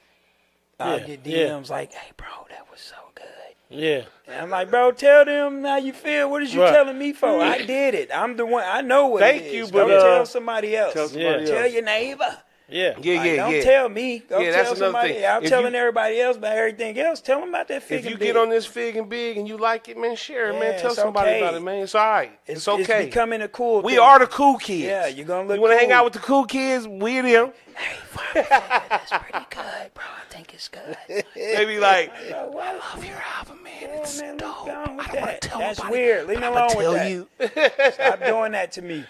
I'll get DMs like, "Hey, bro, that was so good." Yeah. And I'm like, "Bro, tell them how you feel. What is you Right. telling me for? I did it. I'm the one. I know what Thank it you, is. but, Go tell somebody else. tell somebody Tell else. your neighbor. Yeah. Like, don't tell me. Go Yeah, that's tell another somebody. thing. I'm If telling you- everybody else about everything else. Tell them about that Figga If you and get Big. on this Fig and Big and you like it, man, share it, man. Yeah, Tell it's somebody okay. about it, man. It's all right. It's okay. It's becoming a cool We thing. are the cool kids. Yeah, you're gonna look You want to hang cool. out with the cool kids? We them. Hey, Figga, that's pretty good, bro. I think it's good. They be like, I love your album, man. It's man, dope. go on with I don't want that. to tell That's nobody, weird. Leave but me I'ma alone with tell that. you. Stop doing that to me.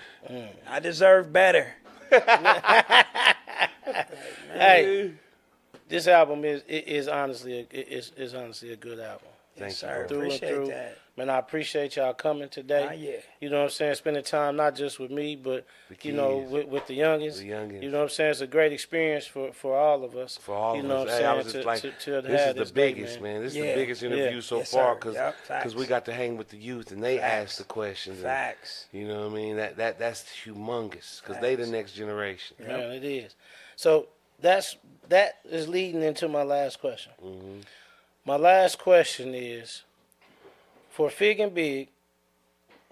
I deserve better. Hey, this album is honestly a good album. Thank you, Sir, bro. appreciate that. Man, I appreciate y'all coming today. Ah, yeah. You know what I'm saying? Spending time not just with me, but The you know, kids. with the youngins. The youngins. You know what I'm saying? It's a great experience for all of us. For all you of know us. what I'm Hey, I saying? was just like, to this have is the day, biggest, man. This is Yeah. the biggest interview Yeah. so Yes, far sir. because Yep, facts. we got to hang with the youth and they Facts. ask the questions. Facts. And, you know what I mean? That's humongous because they the Facts. next generation. Man, it is. So that is leading into my last question. Mm-hmm. My last question is, for Fig and Big,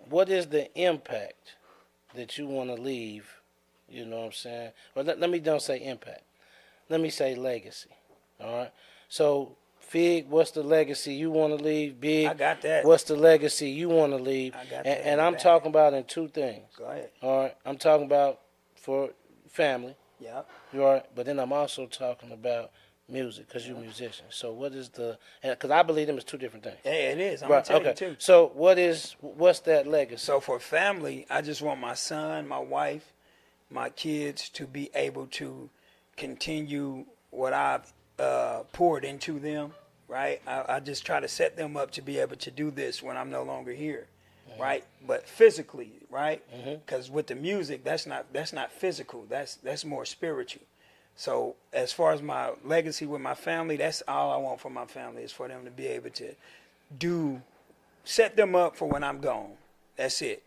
what is the impact that you want to leave? You know what I'm saying? Well, let me don't say impact. Let me say legacy. All right. So Fig, what's the legacy you want to leave? Big, I got that. what's the legacy you want to leave? I got And, that and I'm back. talking about in two things. Go ahead. All right. I'm talking about for family. Yep. You are, but then I'm also talking about music because you're a musician. So what is the? Because I believe them as two different things. Yeah, it is. I'm Right. gonna tell Okay. you too. So what's that legacy? So for family, I just want my son, my wife, my kids to be able to continue what I've poured into them. Right. I just try to set them up to be able to do this when I'm no longer here. Right. But physically, right? Because with the music, that's not physical. That's more spiritual. So as far as my legacy with my family, that's all I want for my family is for them to be able to set them up for when I'm gone. That's it.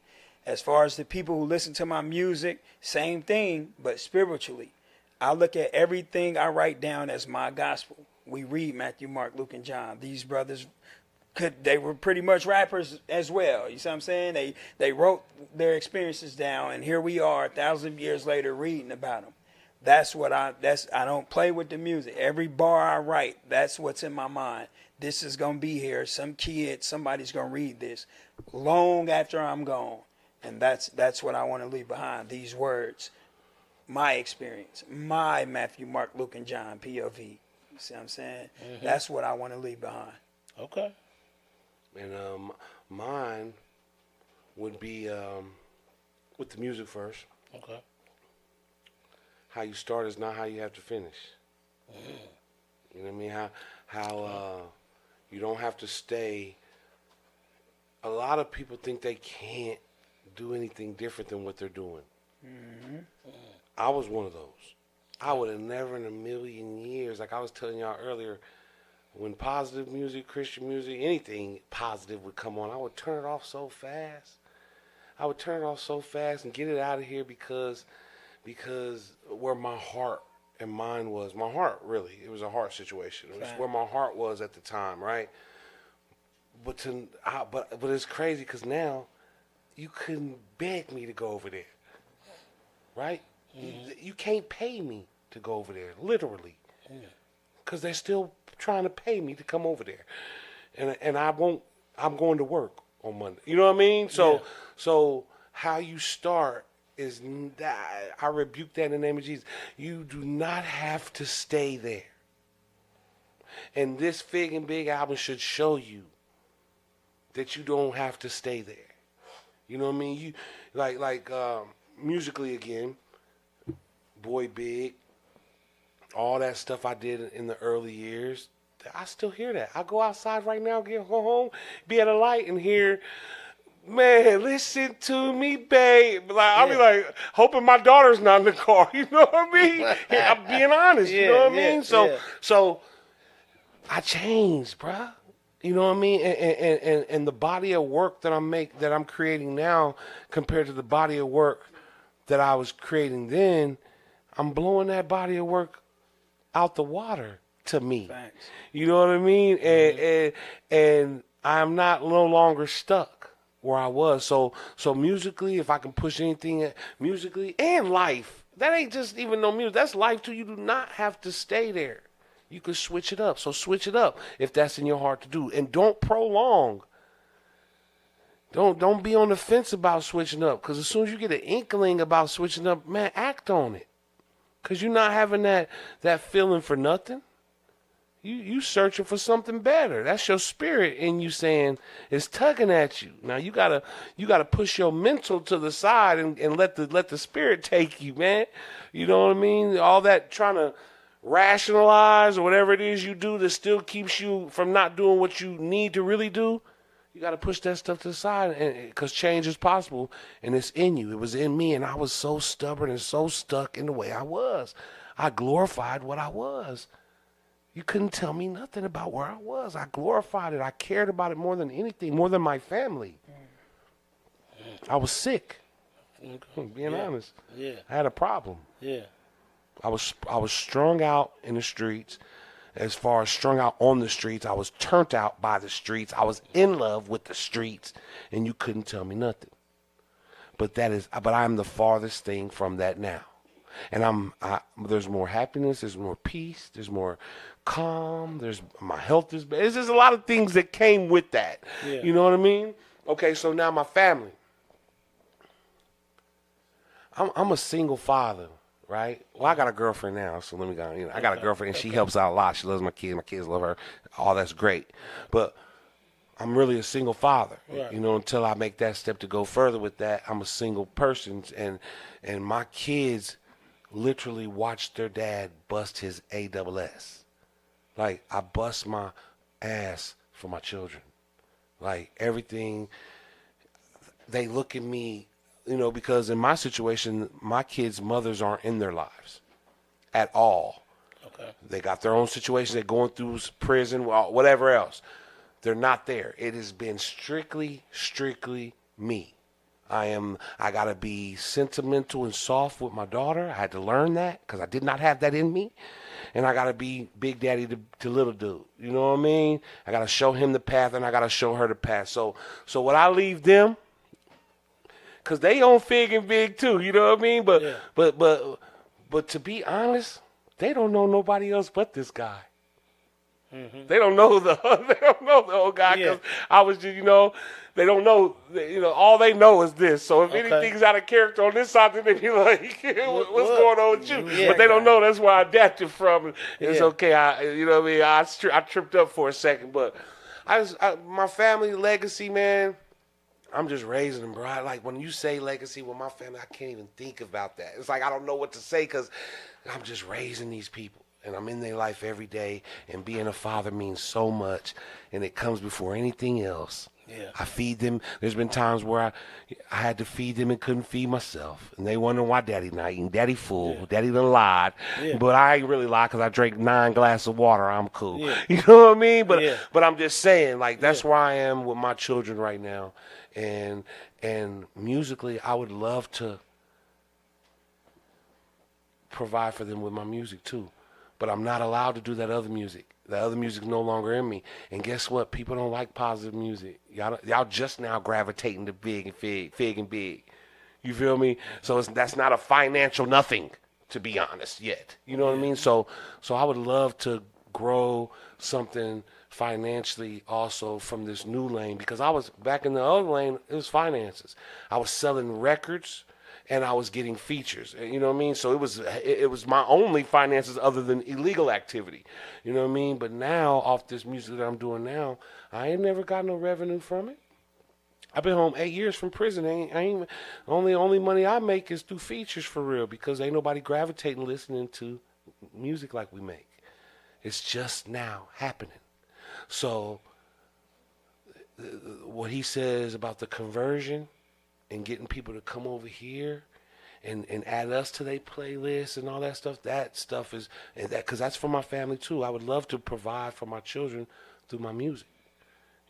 As far as the people who listen to my music, same thing, but spiritually. I look at everything I write down as my gospel. We read Matthew, Mark, Luke, and John. These brothers, they were pretty much rappers as well. You see what I'm saying? They wrote their experiences down, and here we are 1,000 years later reading about them. I don't play with the music. Every bar I write, that's what's in my mind. This is going to be here. Somebody's going to read this long after I'm gone. And that's what I want to leave behind. These words, my experience, my Matthew, Mark, Luke, and John, POV. You see what I'm saying? Mm-hmm. That's what I want to leave behind. Okay. And mine would be with the music first. Okay. How you start is not how you have to finish. You know what I mean? How you don't have to stay. A lot of people think they can't do anything different than what they're doing. I was one of those. I would have never in a million years, like I was telling y'all earlier, when positive music, Christian music, anything positive would come on, I would turn it off so fast. I would turn it off so fast and get it out of here because where my heart and mind was, my heart really, it was a heart situation. It was where my heart was at the time, right? But it's crazy because now you couldn't beg me to go over there, right? You can't pay me to go over there, literally, because they're still trying to pay me to come over there, and I won't. I'm going to work on Monday. You know what I mean? So how you start is that I rebuke that in the name of Jesus. You do not have to stay there. And this Fig and Big album should show you that you don't have to stay there. You know what I mean? You like musically again, Boy Big, all that stuff I did in the early years, I still hear that. I go outside right now, go home, be at a light and hear, man, listen to me, babe. Like I'll be like, hoping my daughter's not in the car. You know what I mean? I'm being honest. You know what I mean? So I changed, bruh. You know what I mean? And the body of work that I'm creating now compared to the body of work that I was creating then, I'm blowing that body of work out the water to me. Thanks. You know what I mean? And I'm not no longer stuck where I was. So musically, if I can push anything musically and life, that ain't just even no music. That's life too. You do not have to stay there. You could switch it up. So switch it up if that's in your heart to do. And don't prolong. Don't be on the fence about switching up. Because as soon as you get an inkling about switching up, man, act on it. Because you're not having that feeling for nothing. You searching for something better. That's your spirit in you saying it's tugging at you. Now you gotta push your mental to the side and let the spirit take you, man. You know what I mean? All that trying to rationalize or whatever it is you do that still keeps you from not doing what you need to really do. You got to push that stuff to the side, because change is possible, and it's in you. It was in me, and I was so stubborn and so stuck in the way I was. I glorified what I was. You couldn't tell me nothing about where I was. I glorified it. I cared about it more than anything, more than my family. I was sick. Being honest. Yeah. I had a problem. Yeah. I was strung out in the streets. As far as strung out on the streets, I was turned out by the streets. I was in love with the streets, and you couldn't tell me nothing. But I'm the farthest thing from that now. And there's more happiness, there's more peace, there's more calm, my health is better. There's just a lot of things that came with that. Yeah. You know what I mean? Okay, so now my family. I'm a single father. Right? Well, I got a girlfriend now, so let me go. I got a girlfriend, and she helps out a lot. She loves my kids. My kids love her. All that's great. But I'm really a single father. Right. Until I make that step to go further with that, I'm a single person, and my kids literally watched their dad bust his ASS. Like, I bust my ass for my children. Like, everything, they look at me. Because in my situation, my kids' mothers aren't in their lives at all. Okay. They got their own situations. They're going through prison, whatever else. They're not there. It has been strictly me. I got to be sentimental and soft with my daughter. I had to learn that because I did not have that in me. And I got to be big daddy to little dude. You know what I mean? I got to show him the path, and I got to show her the path. So what I leave them, because they own Fig and Big too, you know what I mean? But Yeah. but to be honest, they don't know nobody else but this guy. Mm-hmm. They don't know the old guy because I was just, they don't know, all they know is this. So if anything's out of character on this side, then they be like, what's going on with you? Yeah, but they don't know that's where I adapted from. It's okay. You know what I mean? I tripped up for a second, but my family legacy, man. I'm just raising them, bro. Like, when you say legacy with my family, I can't even think about that. It's like I don't know what to say because I'm just raising these people. And I'm in their life every day. And being a father means so much. And it comes before anything else. Yeah. I feed them. There's been times where I had to feed them and couldn't feed myself. And they wonder why daddy not eating. Daddy full. Yeah. Daddy done lied. Yeah. But I ain't really lied because I drank 9 glasses of water. I'm cool. Yeah. You know what I mean? But but I'm just saying, like, that's where I am with my children right now. And musically, I would love to provide for them with my music too, but I'm not allowed to do that other music. The other music's no longer in me. And guess what? People don't like positive music. Y'all just now gravitating to Fig and Big. You feel me? So that's not a financial nothing, to be honest, yet. You know what I mean? So I would love to grow something financially also from this new lane, because I was back in the other lane. It was finances. I was selling records and I was getting features. You know what I mean? So it was my only finances other than illegal activity. You know what I mean? But now, off this music that I'm doing now, I ain't never got no revenue from it. I've been home 8 years from prison. Only money I make is through features for real, because ain't nobody gravitating listening to music like we make. It's just now happening. So what he says about the conversion and getting people to come over here and add us to their playlist and all that stuff is, because that's for my family too. I would love to provide for my children through my music.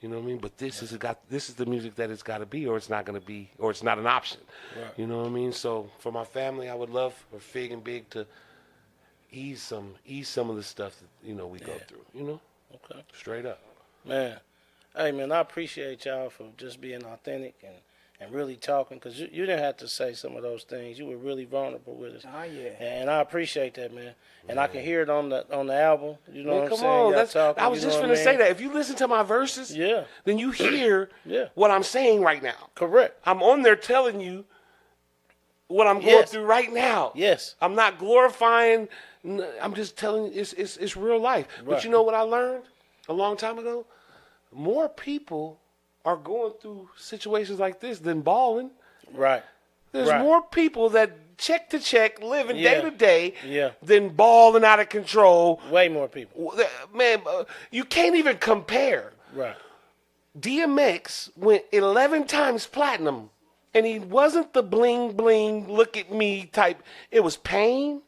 You know what I mean? But this is the music that it's got to be, or it's not going to be, or it's not an option. Right. You know what I mean? So for my family, I would love for Fig and Big to ease some of the stuff that we go through. Okay. Straight up. Man, hey man, I appreciate y'all for just being authentic and really talking, because you didn't have to say some of those things. You were really vulnerable with us. Oh yeah. And I appreciate that, man. And I can hear it on the album. You know Man, what I'm come saying? on. Y'all talking, I was just going to say that. If you listen to my verses, Yeah. then you hear Yeah. what I'm saying right now. Correct. I'm on there telling you what I'm going through right now. Yes. I'm not glorifying. I'm just telling you it's real life. Right. But you know what I learned a long time ago? More people are going through situations like this than balling. Right. There's Right. more people that check to check, living day to day, Yeah. than balling out of control. Way more people. Man, you can't even compare. Right. DMX went 11 times platinum, and he wasn't the bling bling, look at me type. It was pain.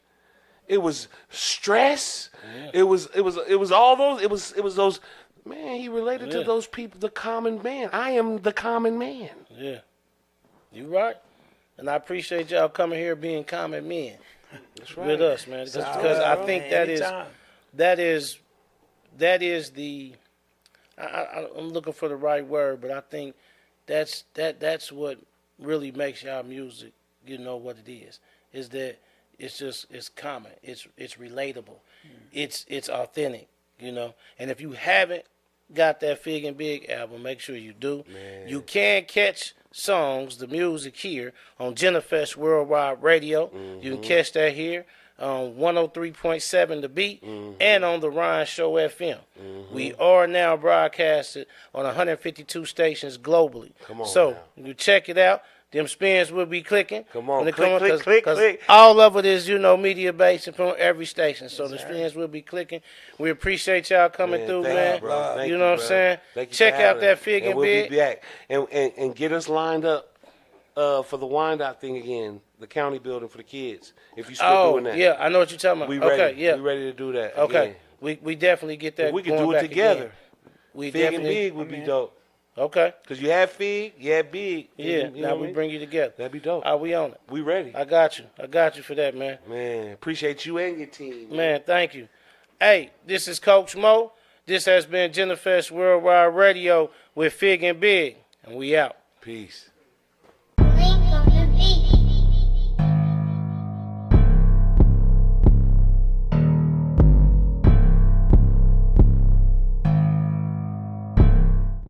It was stress. Yeah. It was all those. It was those. Man, he related to Yeah. those people, the common man. I am the common man. Yeah. You right. And I appreciate y'all coming here being common men. That's right. With us, man. Because I think that is the I'm looking for the right word, but I think that's what really makes y'all music, what it is that it's common, it's relatable, it's authentic, and if you haven't got that Fig and Big album, make sure you do. Man. You can catch the music here on Jennifer's Worldwide Radio. You can catch that here on 103.7 The Beat and on the Ryan Show FM. We are now broadcasted on 152 stations globally. Come on so now. you check it out. Them spins will be clicking. Come on, when it click. all of it is, media based and from every station. So the spins will be clicking. We appreciate y'all coming through, man. You, bro. Thank You know you, what I'm saying? Thank you Check for out having that us. Fig and we'll Big. be back and get us lined up for the wind out thing again, the county building for the kids. If you still doing that, yeah, I know what you're talking about. we ready. Okay, yeah, We ready to do that. okay. Again. We definitely get that. We can going do it back together. again. We Fig and definitely. Big would be dope. Okay. Cause you had Fig, you had Big. Yeah. You know Now what I we mean? bring you together. That'd be dope. We on it. We ready. I got you. I got you for that, man. Man, appreciate you and your team. Man, thank you. Hey, this is Coach Mo. This has been Jennifer's Worldwide Radio with Fig and Big, and we out. Peace.